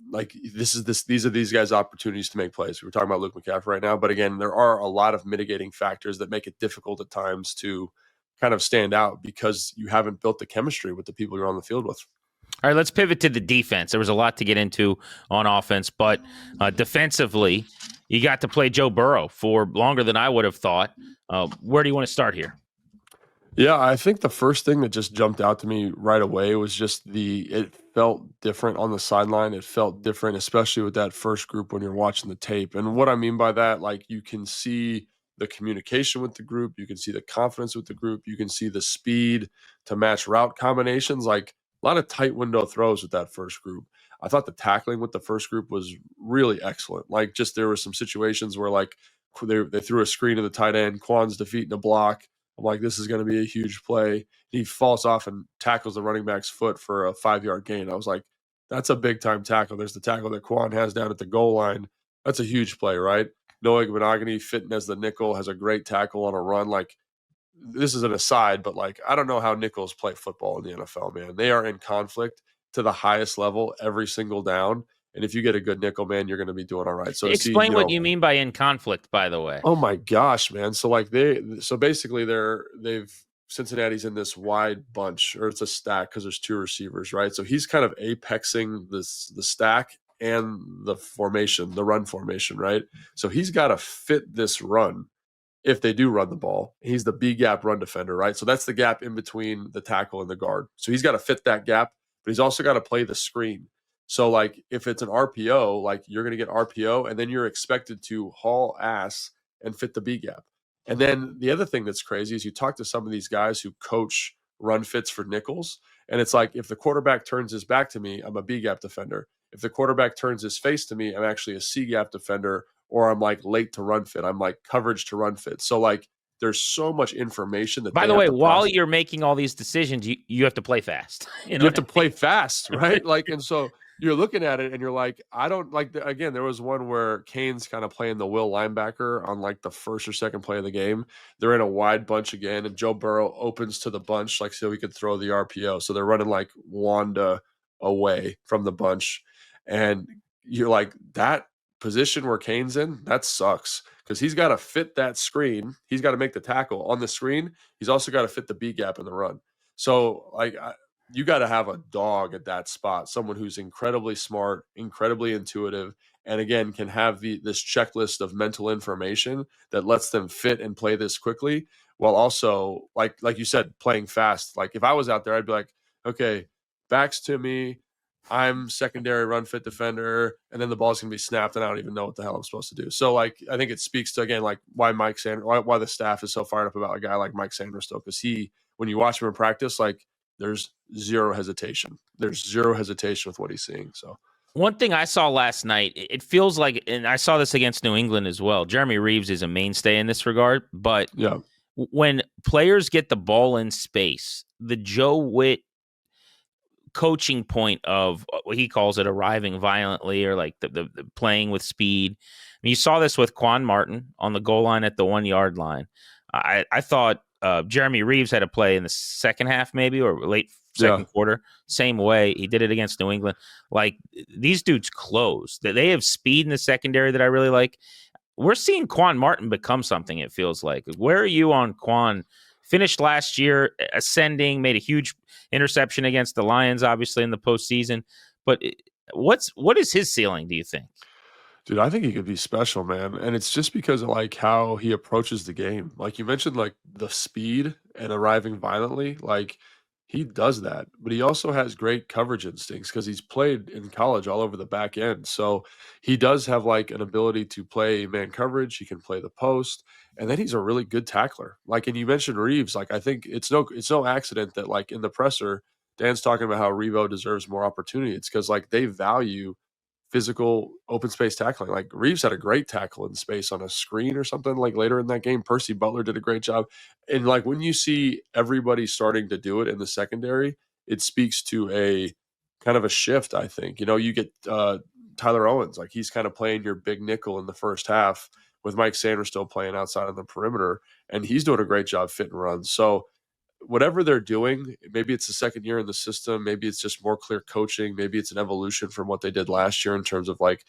F: like, these are these guys' opportunities to make plays. We're talking about Luke McCaffrey right now, but again, there are a lot of mitigating factors that make it difficult at times to kind of stand out because you haven't built the chemistry with the people you're on the field with.
E: All right, let's pivot to the defense. There was a lot to get into on offense, but defensively, you got to play Joe Burrow for longer than I would have thought. Where do you want to start here?
F: Yeah, I think the first thing that just jumped out to me right away was just it felt different on the sideline. It felt different, especially with that first group when you're watching the tape. And what I mean by that, like, you can see the communication with the group, you can see the confidence with the group, you can see the speed to match route combinations, like a lot of tight window throws with that first group. I thought the tackling with the first group was really excellent. Like, just there were some situations where, like, they threw a screen to the tight end, Quan's defeating a block. I'm like, this is going to be a huge play. He falls off and tackles the running back's foot for a 5-yard gain. I was like, that's a big time tackle. There's the tackle that Quan has down at the goal line. That's a huge play, right? Noah Monogany fitting as the nickel has a great tackle on a run. Like, this is an aside, but, like, I don't know how nickels play football in the NFL, man. They are in conflict to the highest level every single down. And if you get a good nickel, man, you're going to be doing all right. So
E: explain what you mean by in conflict, by the way.
F: Oh my gosh, man. So, like, basically they've Cincinnati's in this wide bunch, or it's a stack because there's 2 receivers, right? So he's kind of apexing the stack and the formation, the run formation, right? So he's got to fit this run if they do run the ball. He's the B gap run defender, right? So that's the gap in between the tackle and the guard. So he's got to fit that gap, but he's also got to play the screen. So like if it's an RPO, like you're going to get RPO and then you're expected to haul ass and fit the B gap. And then the other thing that's crazy is you talk to some of these guys who coach run fits for nickels, and it's like if the quarterback turns his back to me, I'm a B gap defender. If the quarterback turns his face to me, I'm actually a C gap defender, or I'm like late to run fit. I'm like coverage to run fit. So like there's so much information that
E: By the way, while you're making all these decisions, you have to play fast.
F: You have to play fast, right? Like, and so you're looking at it and you're like, I don't like, again, there was one where Kane's kind of playing the will linebacker on like the first or second play of the game. They're in a wide bunch again, and Joe Burrow opens to the bunch, like, so he could throw the RPO. So they're running like Wanda away from the bunch. And you're like, that position where Kane's in, that sucks, because he's got to fit that screen. He's got to make the tackle on the screen. He's also got to fit the B gap in the run. So like, you got to have a dog at that spot, someone who's incredibly smart, incredibly intuitive, and again, can have this checklist of mental information that lets them fit and play this quickly, while also, like you said, playing fast. Like if I was out there, I'd be like, okay, backs to me, I'm secondary run fit defender, and then the ball's going to be snapped, and I don't even know what the hell I'm supposed to do. So like, I think it speaks to, again, like why why the staff is so fired up about a guy like Mike Sanders still, because when you watch him in practice, like, there's zero hesitation. There's zero hesitation with what he's seeing. So
E: one thing I saw last night, it feels like, and I saw this against New England as well, Jeremy Reeves is a mainstay in this regard, but
F: yeah,
E: when players get the ball in space, the Joe Witt coaching point of what he calls it arriving violently, or like the playing with speed. I mean, you saw this with Quan Martin on the goal line at the 1 yard line. I thought Jeremy Reeves had a play in the second half, maybe, or late second quarter. Same way. He did it against New England. Like, these dudes close. They have speed in the secondary that I really like. We're seeing Quan Martin become something, it feels like. Where are you on Quan? Finished last year ascending, made a huge interception against the Lions, obviously, in the postseason. But what is his ceiling, do you think?
F: Dude, I think he could be special, man. And it's just because of like how he approaches the game. Like you mentioned, like the speed and arriving violently, like he does that. But he also has great coverage instincts because he's played in college all over the back end. So he does have like an ability to play man coverage. He can play the post. And then he's a really good tackler. Like, and you mentioned Reeves, like I think it's no accident that like in the presser, Dan's talking about how Revo deserves more opportunity. It's because like they value physical open space tackling. Like Reeves had a great tackle in space on a screen or something like later in that game. Percy Butler did a great job. And like when you see everybody starting to do it in the secondary, it speaks to a kind of a shift, I think. You know, you get Tyler Owens, like he's kind of playing your big nickel in the first half with Mike Sanders still playing outside on the perimeter, and he's doing a great job fit and run. So whatever they're doing, maybe it's the second year in the system, maybe it's just more clear coaching, maybe it's an evolution from what they did last year in terms of like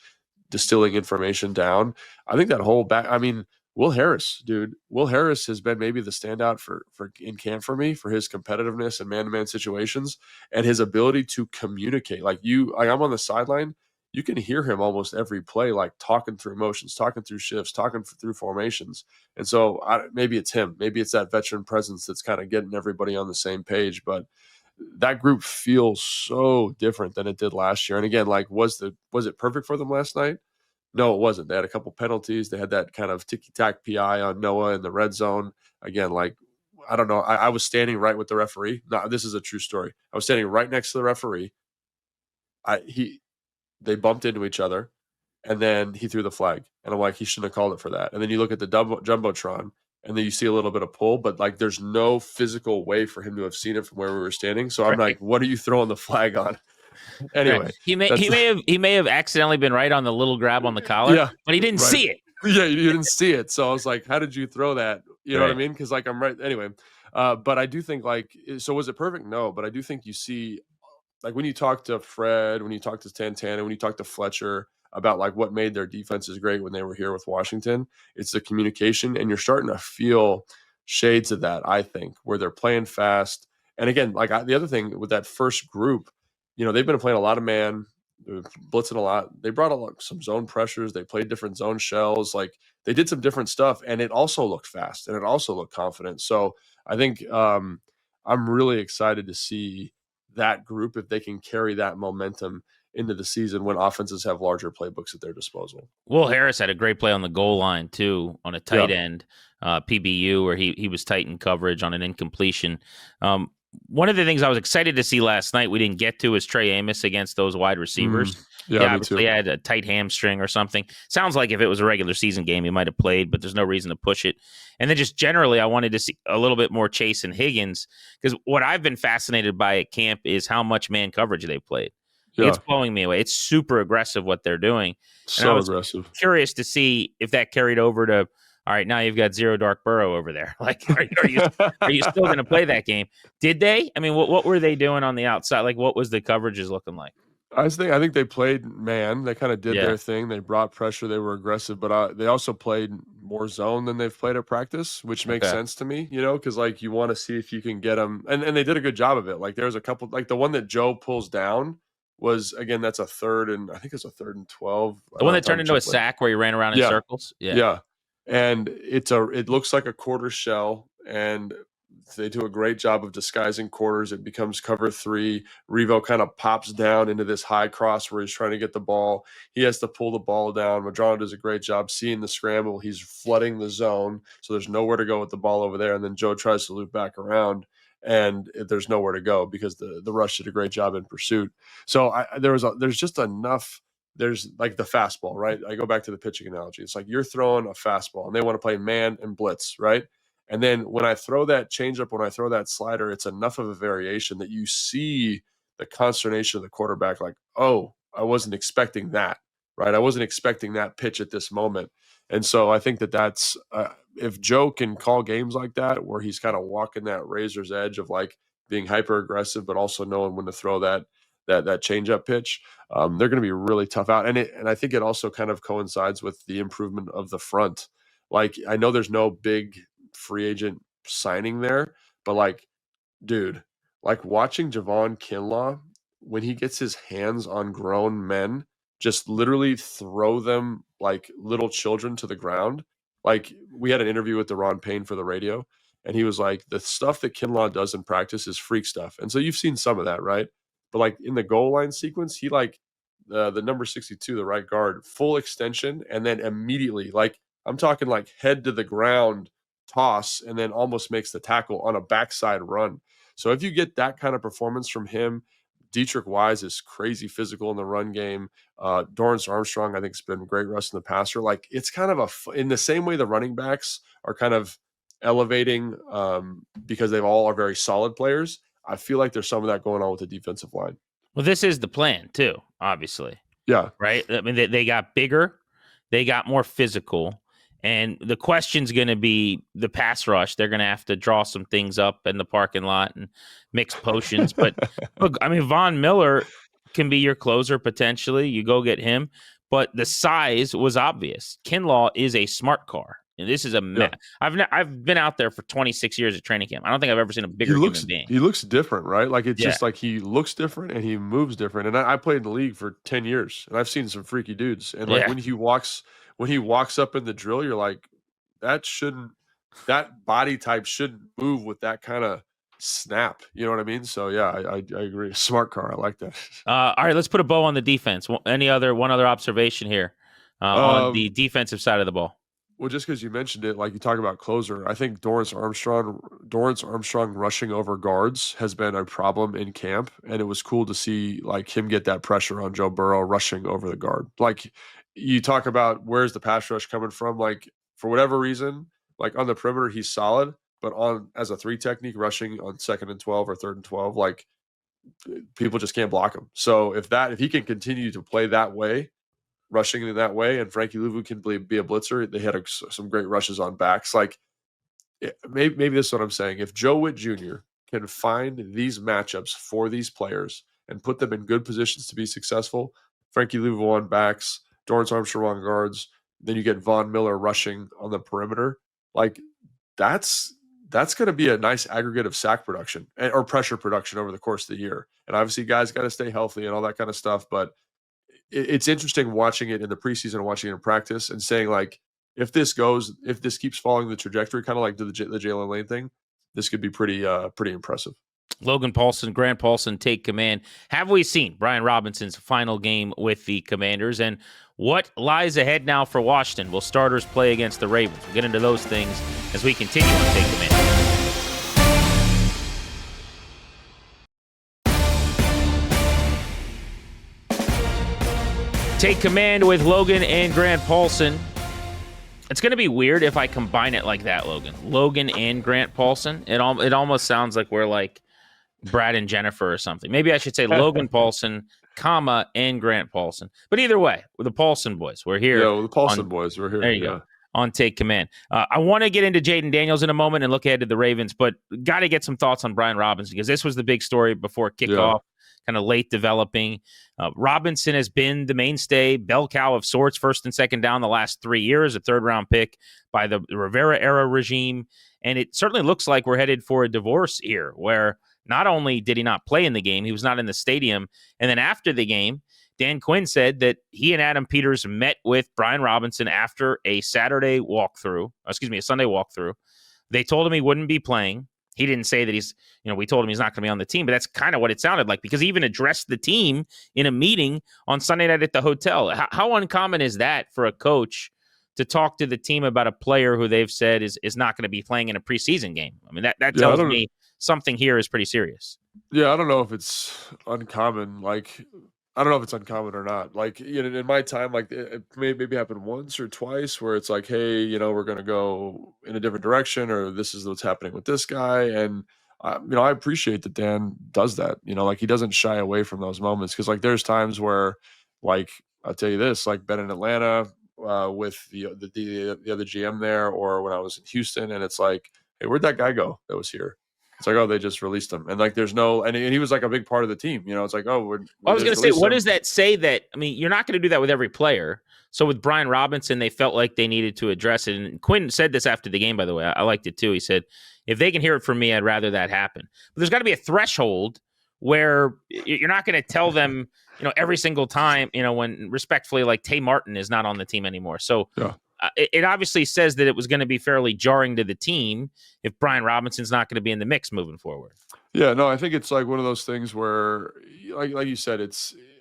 F: distilling information down. I think that whole back, I mean, Will Harris, dude, Will Harris has been maybe the standout for in camp for me, for his competitiveness and man-to-man situations and his ability to communicate. Like I'm on the sideline, you can hear him almost every play, like talking through motions, talking through shifts, talking through formations. And so maybe it's him. Maybe it's that veteran presence that's kind of getting everybody on the same page. But that group feels so different than it did last year. And again, like, was it perfect for them last night? No, it wasn't. They had a couple penalties. They had that kind of ticky-tack PI on Noah in the red zone. Again, like, I don't know. I was standing right with the referee. No, this is a true story. I was standing right next to the referee. They bumped into each other, and then he threw the flag. And I'm like, he shouldn't have called it for that. And then you look at the Jumbotron, and then you see a little bit of pull, but like there's no physical way for him to have seen it from where we were standing. So I'm like, what are you throwing the flag on? Anyway,
E: right. He may have accidentally been right on the little grab on the collar, but he didn't see it.
F: Yeah, you didn't see it. So I was like, how did you throw that? You know what I mean? Because like I'm right. Anyway, but I do think like, so was it perfect? No, but I do think you see, like when you talk to Fred, when you talk to Santana, when you talk to Fletcher about like what made their defenses great when they were here with Washington, it's the communication, and you're starting to feel shades of that, I think, where they're playing fast. And again, like the other thing with that first group, you know, they've been playing a lot of man. They're blitzing a lot. They brought some zone pressures. They played different zone shells. Like they did some different stuff, and it also looked fast and it also looked confident. So I think I'm really excited to see that group if they can carry that momentum into the season when offenses have larger playbooks at their disposal.
E: Will Harris had a great play on the goal line too, on a tight end PBU where he was tight in coverage on an incompletion. One of the things I was excited to see last night we didn't get to is Trey Amos against those wide receivers.
F: Yeah,
E: obviously had a tight hamstring or something. Sounds like if it was a regular season game, he might have played, but there's no reason to push it. And then just generally, I wanted to see a little bit more Chase and Higgins, because what I've been fascinated by at camp is how much man coverage they played. Yeah. It's blowing me away. It's super aggressive what they're doing.
F: So aggressive.
E: Curious to see if that carried over to, all right, now you've got Zero Dark Burrow over there. Like, are you still going to play that game? Did they? I mean, what were they doing on the outside? Like, what was the coverages looking like?
F: I think they played man. They kind of did their thing. They brought pressure. They were aggressive, but they also played more zone than they've played at practice, which makes sense to me, because like you want to see if you can get them. And they did a good job of it. Like there's a couple, like the one that Joe pulls down was, again, that's a 3rd and I think it's a 3rd and 12.
E: The one that turned into a sack where he ran around in circles.
F: Yeah. And it looks like a quarter shell, and they do a great job of disguising quarters. It becomes cover 3. Revo kind of pops down into this high cross where he's trying to get the ball. He has to pull the ball down. Madrano does a great job seeing the scramble. He's flooding the zone, so there's nowhere to go with the ball over there. And then Joe tries to loop back around, and there's nowhere to go because the rush did a great job in pursuit. So there's just enough. There's like the fastball, right? I go back to the pitching analogy. It's like you're throwing a fastball, and they want to play man and blitz, right? And then when I throw that changeup, when I throw that slider, it's enough of a variation that you see the consternation of the quarterback, like, oh, I wasn't expecting that, right? I wasn't expecting that pitch at this moment. And so I think that's if Joe can call games like that, where he's kind of walking that razor's edge of like being hyper aggressive, but also knowing when to throw that changeup pitch, they're going to be really tough out. And I think it also kind of coincides with the improvement of the front. Like, I know there's no big free agent signing there, but like, dude, like watching Javon Kinlaw, when he gets his hands on grown men, just literally throw them like little children to the ground. Like, we had an interview with Deron Payne for the radio, and he was like, the stuff that Kinlaw does in practice is freak stuff. And so you've seen some of that, right? But like in the goal line sequence, he like the number 62, the right guard, full extension, and then immediately, like, I'm talking like head to the ground toss, and then almost makes the tackle on a backside run. So if you get that kind of performance from him, Dietrich Wise is crazy physical in the run game. Dorrance Armstrong, I think, has been great rushing the passer. Like, it's kind of in the same way the running backs are kind of elevating because they all are very solid players. I feel like there's some of that going on with the defensive line.
E: Well, this is the plan too, obviously.
F: Yeah.
E: Right? I mean, they got bigger, they got more physical, and the question's going to be the pass rush. They're going to have to draw some things up in the parking lot and mix potions. But look, I mean, Von Miller can be your closer potentially. You go get him. But the size was obvious. Kinlaw is a smart car. And this is I've been out there for 26 years at training camp. I don't think I've ever seen a bigger human being.
F: He looks different, right? Like, it's just like he looks different and he moves different. And I played in the league for 10 years, and I've seen some freaky dudes. And like when he walks up in the drill, you're like, that body type shouldn't move with that kind of snap. You know what I mean? So yeah, I agree. Smart car. I like that.
E: All right, let's put a bow on the defense. One other observation here on the defensive side of the ball?
F: Well, just because you mentioned it, like you talk about closer, I think Dorrance Armstrong rushing over guards has been a problem in camp, and it was cool to see like him get that pressure on Joe Burrow rushing over the guard. Like, you talk about where's the pass rush coming from? Like, for whatever reason, like on the perimeter he's solid, but as a 3 technique rushing on 2nd and 12 or 3rd and 12, like, people just can't block him. So if he can continue to play that way, rushing in that way, and Frankie Louvu can be a blitzer, they had some great rushes on backs. Like, maybe this is what I'm saying. If Joe Witt Jr. can find these matchups for these players and put them in good positions to be successful, Frankie Louvu on backs, Dorrance Armstrong on guards, then you get Von Miller rushing on the perimeter, like, that's going to be a nice aggregate of sack production or pressure production over the course of the year. And obviously guys got to stay healthy and all that kind of stuff, but it's interesting watching it in the preseason and watching it in practice and saying, like, if this keeps following the trajectory, kind of like the Jalen Lane thing, this could be pretty impressive.
B: Logan Paulsen, Grant Paulsen take command. Have we seen Brian Robinson's final game with the Commanders? And what lies ahead now for Washington? Will starters play against the Ravens? We'll get into those things as we continue on Take Command. Take Command with Logan and Grant Paulsen. It's going to be weird if I combine it like that, Logan. Logan and Grant Paulsen. It almost sounds like we're like Brad and Jennifer or something. Maybe I should say Logan Paulsen, comma, and Grant Paulsen. But either way, we're the Paulsen boys. We're here.
F: Yeah, the Paulsen boys. We're here.
B: There you go. On Take Command. I want to get into Jayden Daniels in a moment and look ahead to the Ravens, but got to get some thoughts on Brian Robinson because this was the big story before kickoff, kind of late developing. Robinson has been the mainstay, bell cow of sorts, first and second down the last 3 years, a third-round pick by the Rivera-era regime. And it certainly looks like we're headed for a divorce here where not only did he not play in the game, he was not in the stadium. And then after the game, Dan Quinn said that he and Adam Peters met with Brian Robinson after a Sunday walkthrough. They told him he wouldn't be playing. He didn't say that we told him he's not going to be on the team, but that's kind of what it sounded like because he even addressed the team in a meeting on Sunday night at the hotel. How uncommon is that for a coach to talk to the team about a player who they've said is not going to be playing in a preseason game? I mean, that tells me something here is pretty serious.
F: Yeah, I don't know if it's uncommon. Like, I don't know if it's uncommon or not. Like, in my time, like it maybe happened once or twice where it's like, hey, we're going to go in a different direction, or this is what's happening with this guy. And, I appreciate that Dan does that, like he doesn't shy away from those moments. Cause like, there's times where like, I'll tell you this, like been in Atlanta with the other GM there, or when I was in Houston, and it's like, hey, where'd that guy go that was here? It's like, oh, they just released him. And like, there's no, and he was like a big part of the team. It's like, oh,
E: I was going to say, what does that say that, I mean, you're not going to do that with every player. So with Brian Robinson, they felt like they needed to address it. And Quinn said this after the game, by the way. I liked it too. He said, if they can hear it from me, I'd rather that happen. But there's got to be a threshold where you're not going to tell them, every single time, when respectfully, like Tay Martin is not on the team anymore. So it obviously says that it was going to be fairly jarring to the team if Brian Robinson's not going to be in the mix moving forward.
F: Yeah, no, I think it's like one of those things where, like you said,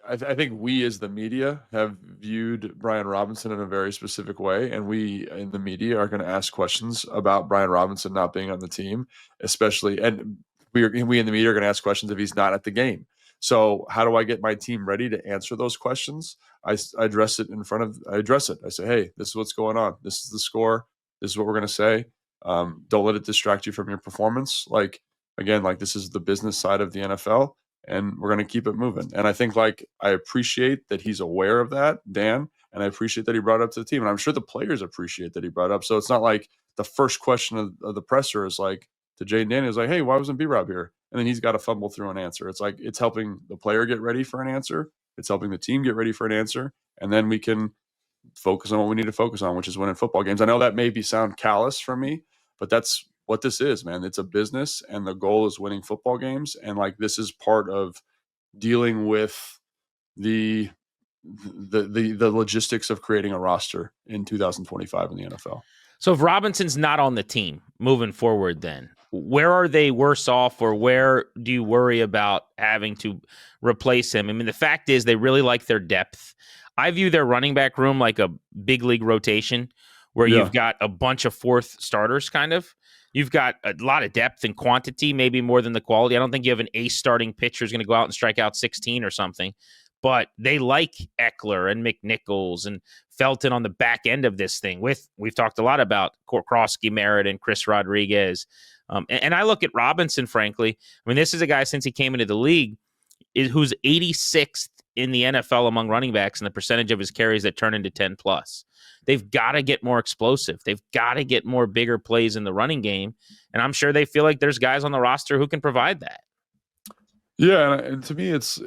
F: I think we as the media have viewed Brian Robinson in a very specific way, and we in the media are going to ask questions about Brian Robinson not being on the team, especially, and we in the media are going to ask questions if he's not at the game. So how do I get my team ready to answer those questions? I address it. I say, hey, this is what's going on. This is the score. This is what we're going to say. Don't let it distract you from your performance. Like, again, like this is the business side of the NFL, and we're going to keep it moving. And I think like I appreciate that he's aware of that, Dan, and I appreciate that he brought it up to the team. And I'm sure the players appreciate that he brought it up. So it's not like the first question of the presser is like to Jayden Daniels, like, hey, why wasn't B-Rob here? And then he's got to fumble through an answer. It's like it's helping the player get ready for an answer. It's helping the team get ready for an answer. And then we can focus on what we need to focus on, which is winning football games. I know that maybe sound callous from me, but that's what this is, man. It's a business, and the goal is winning football games. And like this is part of dealing with the logistics of creating a roster in 2025 in the NFL.
E: So if Robinson's not on the team moving forward, then where are they worse off, or where do you worry about having to replace him? I mean, the fact is they really like their depth. I view their running back room like a big league rotation where you've got a bunch of fourth starters kind of. You've got a lot of depth and quantity, maybe more than the quality. I don't think you have an ace starting pitcher who's going to go out and strike out 16 or something. But they like Eckler and McNichols and Felton on the back end of this thing. We've talked a lot about Krosky Merritt and Chris Rodriguez. And I look at Robinson, frankly. I mean, this is a guy since he came into the league who's 86th in the NFL among running backs and the percentage of his carries that turn into 10 plus. They've got to get more explosive. They've got to get more bigger plays in the running game. And I'm sure they feel like there's guys on the roster who can provide that.
F: Yeah. And to me, it's,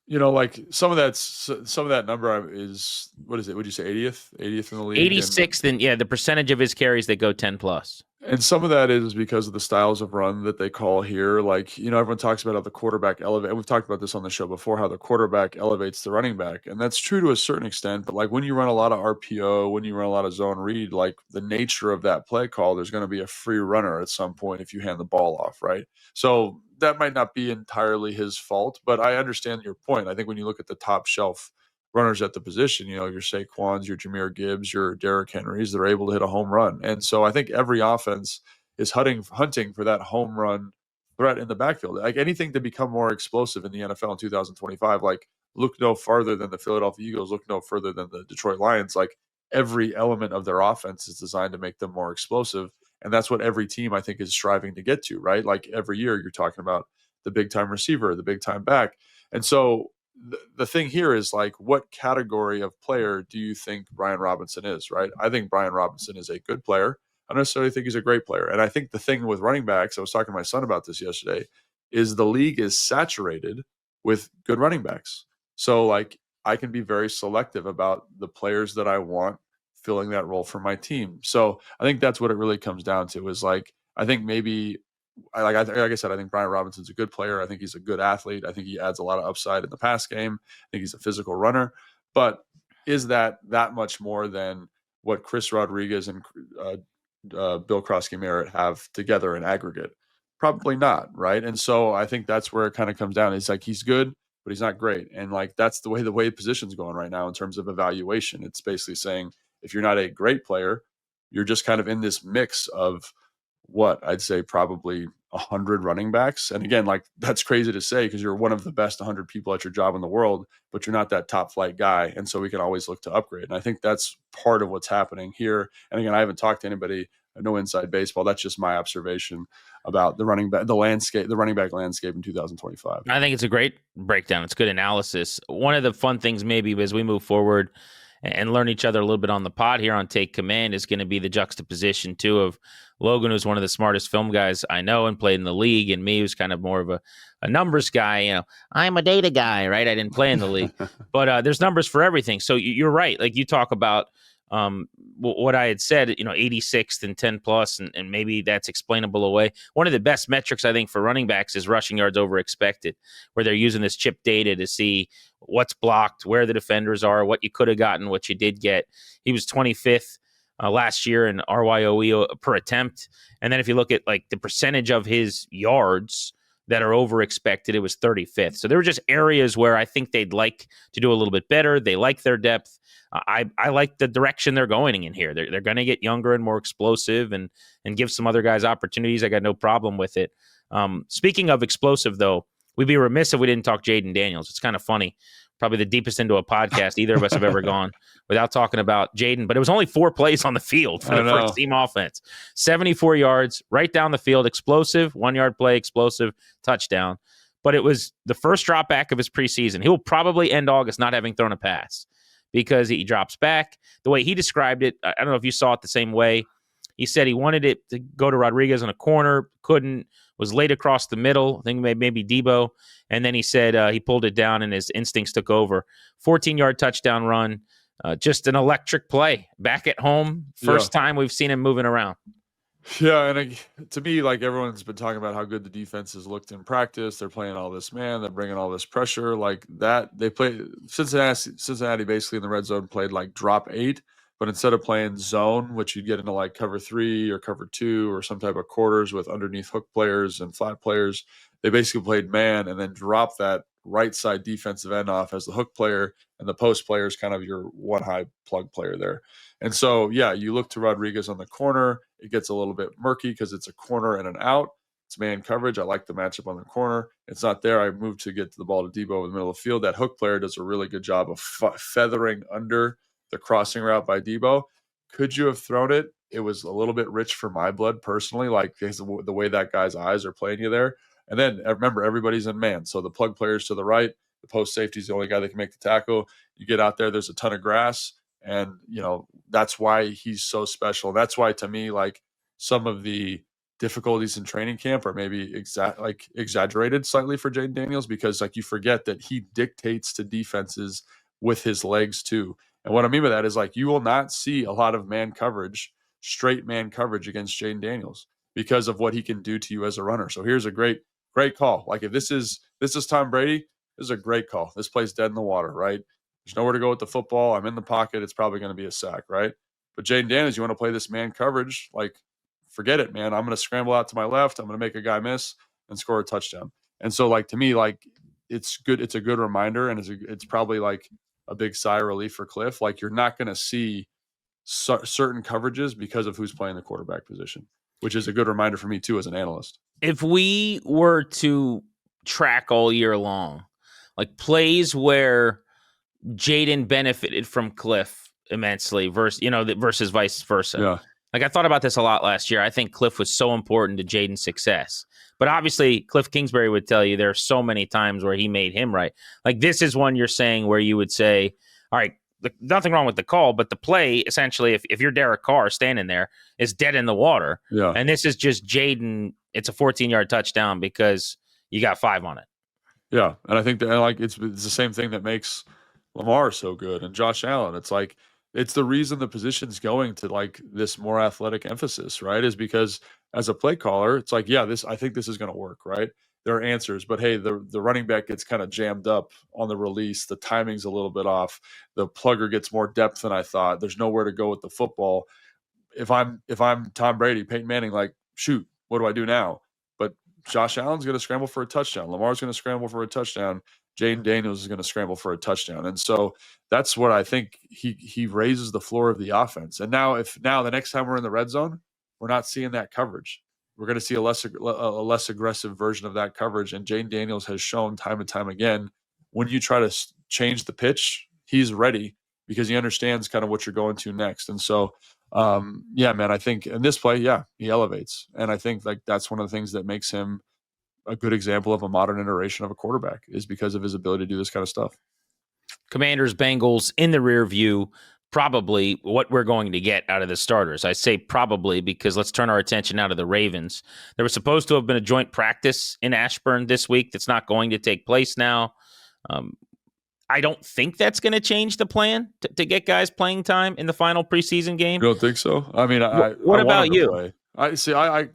F: like some of that number is, what is it? Would you say 80th in the league?
E: 86th. And the percentage of his carries that go 10 plus.
F: And some of that is because of the styles of run that they call here. Like, everyone talks about how the quarterback elevate. And we've talked about this on the show before, how the quarterback elevates the running back. And that's true to a certain extent. But like when you run a lot of RPO, when you run a lot of zone read, like the nature of that play call, there's going to be a free runner at some point if you hand the ball off, right? So that might not be entirely his fault, but I understand your point. I think when you look at the top shelf runners at the position, your Saquons, your Jahmyr Gibbs, your Derrick Henrys, they're able to hit a home run. And so I think every offense is hunting for that home run threat in the backfield. Like anything to become more explosive in the NFL in 2025, like look no farther than the Philadelphia Eagles, look no further than the Detroit Lions. Like every element of their offense is designed to make them more explosive. And that's what every team, I think, is striving to get to, right? Like every year you're talking about the big time receiver, the big time back. And so the thing here is like, what category of player do you think Brian Robinson is, right? I think Brian Robinson is a good player. I don't necessarily think he's a great player. And I think the thing with running backs, I was talking to my son about this yesterday, is the league is saturated with good running backs. So like I can be very selective about the players that I want filling that role for my team. So I think that's what it really comes down to is like, I think maybe like I said, I think Brian Robinson's a good player. I think he's a good athlete. I think he adds a lot of upside in the pass game. I think he's a physical runner. But is that much more than what Chris Rodriguez and Bill Krosky-Merritt have together in aggregate? Probably not, right? And so I think that's where it kind of comes down. It's like he's good, but he's not great. And like that's the way position's going right now in terms of evaluation. It's basically saying if you're not a great player, you're just kind of in this mix of what I'd say probably 100 running backs. And again, like that's crazy to say because you're one of the best 100 people at your job in the world, but you're not that top flight guy. And so we can always look to upgrade. And I think that's part of what's happening here. And again, I haven't talked to anybody, no inside baseball. That's just my observation about the running back landscape in 2025.
B: I think it's a great breakdown. It's good analysis. One of the fun things maybe as we move forward and learn each other a little bit on the pod here on Take Command is going to be the juxtaposition too of Logan, who's one of the smartest film guys I know and played in the league, and me, who's kind of more of a numbers guy. I'm a data guy, right? I didn't play in the league, but there's numbers for everything. So you're right. Like you talk about what I had said, 86th and 10 plus, and maybe that's explainable away. One of the best metrics I think for running backs is rushing yards over expected, where they're using this chip data to see what's blocked, where the defenders are, what you could have gotten, what you did get. He was 25th last year in RYOE per attempt. And then if you look at like the percentage of his yards that are over expected, it was 35th. So there were just areas where I think they'd like to do a little bit better. They like their depth. I like the direction they're going in here. They're going to get younger and more explosive and give some other guys opportunities. I got no problem with it. Speaking of explosive, though, we'd be remiss if we didn't talk Jayden Daniels. It's kind of funny. Probably the deepest into a podcast either of us have ever gone without talking about Jayden. But it was only 4 plays on the field for the first team offense. 74 yards, right down the field, explosive, 1-yard play, explosive, touchdown. But it was the first drop back of his preseason. He will probably end August not having thrown a pass because he drops back. The way he described it, I don't know if you saw it the same way. He said he wanted it to go to Rodriguez on a corner, couldn't, was laid across the middle. I think maybe Debo. And then he said he pulled it down and his instincts took over. 14-yard touchdown run. Just an electric play. Back at home. First time we've seen him moving around.
F: Yeah, and to me, like everyone's been talking about how good the defense has looked in practice. They're playing all this man. They're bringing all this pressure. Like that, they play Cincinnati basically in the red zone played like drop 8. But instead of playing zone, which you'd get into like cover 3 or cover 2 or some type of quarters with underneath hook players and flat players, they basically played man and then dropped that right side defensive end off as the hook player, and the post player is kind of your one high plug player there. And so, yeah, you look to Rodriguez on the corner. It gets a little bit murky because it's a corner and an out. It's man coverage. I like the matchup on the corner. It's not there. I moved to get to the ball to Debo in the middle of the field. That hook player does a really good job of feathering under the crossing route by Debo. Could you have thrown it? It was a little bit rich for my blood personally, like the way that guy's eyes are playing you there. And then remember, everybody's in man. So the plug player's to the right. The post safety is the only guy that can make the tackle. You get out there, there's a ton of grass. And, that's why he's so special. That's why, to me, like some of the difficulties in training camp are maybe exaggerated slightly for Jayden Daniels, because like you forget that he dictates to defenses with his legs too. And what I mean by that is like you will not see a lot of man coverage straight man coverage against Jayden Daniels because of what he can do to you as a runner. So here's a great call. Like if this is Tom Brady, this is a great call. This play's dead in the water, right? There's nowhere to go with the football. I'm in the pocket. It's probably going to be a sack, right? But Jayden Daniels, you want to play this man coverage? Like, forget it, man. I'm going to scramble out to my left. I'm going to make a guy miss and score a touchdown. And so, like, to me, like, it's good. It's a good reminder, and it's probably like a big sigh of relief for Cliff. Like, you're not going to see certain coverages because of who's playing the quarterback position, which is a good reminder for me too as an analyst.
E: If we were to track all year long, like plays where Jayden benefited from Cliff immensely versus vice versa.
F: Yeah.
E: Like I thought about this a lot last year. I think Cliff was so important to Jayden's success. But obviously, Cliff Kingsbury would tell you there are so many times where he made him right. Like this is one you're saying where you would say, all right, nothing wrong with the call, but the play, essentially, if you're Derek Carr standing there, is dead in the water.
F: Yeah.
E: And this is just Jayden. It's a 14-yard touchdown because you got 5 on it.
F: Yeah. And I think that like it's the same thing that makes Lamar so good and Josh Allen. It's like it's the reason the position's going to like this more athletic emphasis, right? Is because as a play caller, it's like, yeah, I think this is going to work, right? There are answers, but hey, the running back gets kind of jammed up on the release. The timing's a little bit off. The plugger gets more depth than I thought. There's nowhere to go with the football. If I'm Tom Brady, Peyton Manning, like, shoot, what do I do now? But Josh Allen's going to scramble for a touchdown. Lamar's going to scramble for a touchdown. Jayden Daniels is going to scramble for a touchdown. And so that's what I think he raises the floor of the offense. And now the next time we're in the red zone, we're not seeing that coverage. We're going to see a less aggressive version of that coverage. And Jayden Daniels has shown time and time again, when you try to change the pitch, he's ready because he understands kind of what you're going to next. And so, yeah, man, I think in this play, yeah, he elevates. And I think like that's one of the things that makes him a good example of a modern iteration of a quarterback is because of his ability to do this kind of stuff.
E: Commanders, Bengals in the rear view, probably what we're going to get out of the starters. I say probably because let's turn our attention now to the Ravens. There was supposed to have been a joint practice in Ashburn this week that's not going to take place now. I don't think that's going to change the plan to get guys playing time in the final preseason game.
F: You don't think so? I mean,
E: what about you?
F: I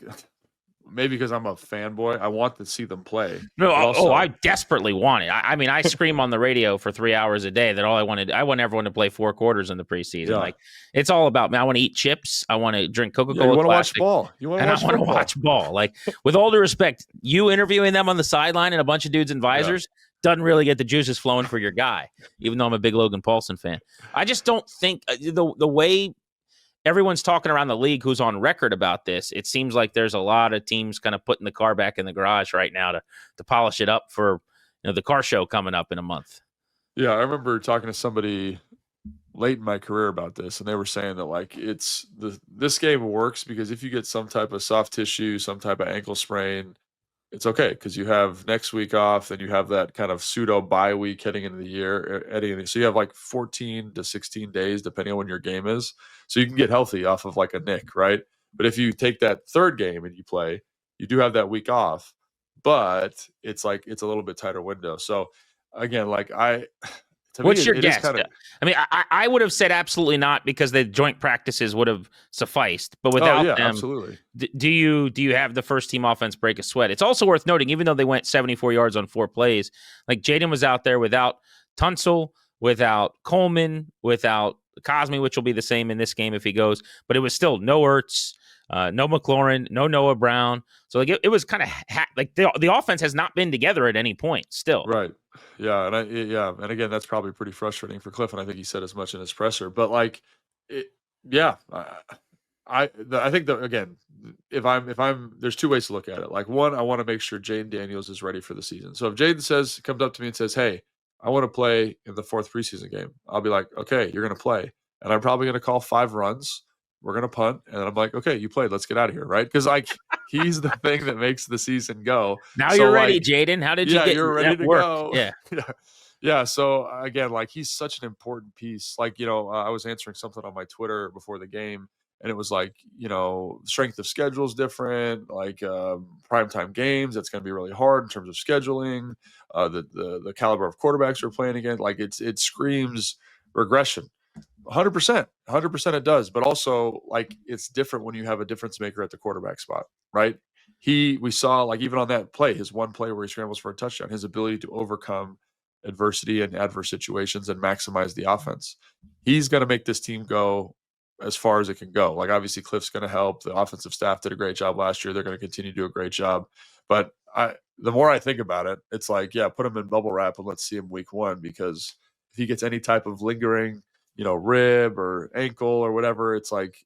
F: maybe because I'm a fanboy, I want to see them play.
E: No, I desperately want it. I mean, I scream on the radio for 3 hours a day that I want everyone to play 4 quarters in the preseason. Yeah. Like it's all about me. I want to eat chips. I want to drink Coca-Cola.
F: You want to watch ball.
E: I want to watch ball. Like with all due respect, you interviewing them on the sideline and a bunch of dudes in visors doesn't really get the juices flowing for your guy. Even though I'm a big Logan Paulsen fan, I just don't think the way everyone's talking around the league who's on record about this, it seems like there's a lot of teams kind of putting the car back in the garage right now to polish it up for the car show coming up in a month.
F: Yeah, I remember talking to somebody late in my career about this, and they were saying that like this game works because if you get some type of soft tissue, some type of ankle sprain, it's okay because you have next week off, then you have that kind of pseudo bye week heading into the year. So you have like 14 to 16 days, depending on when your game is. So you can get healthy off of like a nick, right? But if you take that third game and you play, you do have that week off, but it's like it's a little bit tighter window. So again, like
E: what's your guess? I mean, I would have said absolutely not because the joint practices would have sufficed. But without them,
F: absolutely.
E: Do you have the first team offense break a sweat? It's also worth noting, even though they went 74 yards on 4 plays, like Jayden was out there without Tunsil, without Coleman, without Cosme, which will be the same in this game if he goes. But it was still no Ertz, no McLaurin, no Noah Brown. So like it was kind of like the offense has not been together at any point still.
F: Right. Yeah. And again, that's probably pretty frustrating for Cliff. And I think he said as much in his presser, but like, I think that again, if I'm, there's 2 ways to look at it. Like one, I want to make sure Jayden Daniels is ready for the season. So if Jayden comes up to me and says, "Hey, I want to play in the 4th preseason game," I'll be like, "Okay, you're going to play." And I'm probably going to call 5 runs. We're going to punt. And I'm like, "Okay, you played. Let's get out of here." Right. Because like he's the thing that makes the season go.
E: Now you're ready, Jayden. How did you get
F: you're ready to
E: work?
F: go. Yeah. Yeah. So again, like he's such an important piece. Like, I was answering something on my Twitter before the game and it was like, strength of schedule is different, like primetime games. That's going to be really hard in terms of scheduling, the caliber of quarterbacks we're playing against. Like it screams regression 100% it does. But also, like, it's different when you have a difference maker at the quarterback spot, right? We saw, like, even on that play, his one play where he scrambles for a touchdown, his ability to overcome adversity and adverse situations and maximize the offense. He's going to make this team go as far as it can go. Like, obviously Cliff's going to help. The offensive staff did a great job last year. They're going to continue to do a great job. But the more I think about it, it's like, yeah, put him in bubble wrap and let's see him week 1, because if he gets any type of lingering, rib or ankle or whatever, it's like,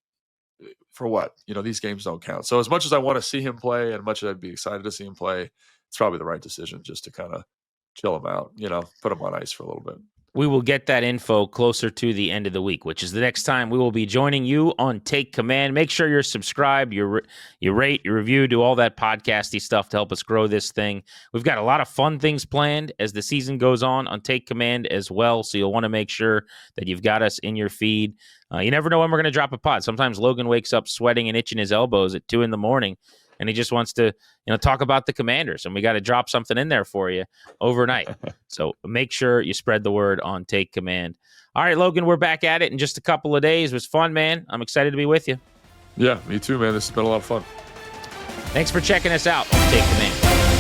F: for what? These games don't count. So as much as I want to see him play and much as I'd be excited to see him play, it's probably the right decision just to kind of chill him out, put him on ice for a little bit.
B: We will get that info closer to the end of the week, which is the next time we will be joining you on Take Command. Make sure you're subscribed, you rate, you review, do all that podcasty stuff to help us grow this thing. We've got a lot of fun things planned as the season goes on Take Command as well, so you'll want to make sure that you've got us in your feed. You never know when we're going to drop a pod. Sometimes Logan wakes up sweating and itching his elbows at 2 a.m, and he just wants to, talk about the Commanders, and we got to drop something in there for you overnight. So make sure you spread the word on Take Command. All right, Logan, we're back at it in just a couple of days. It was fun, man. I'm excited to be with you.
F: Yeah, me too, man. This has been a lot of fun.
B: Thanks for checking us out on Take Command.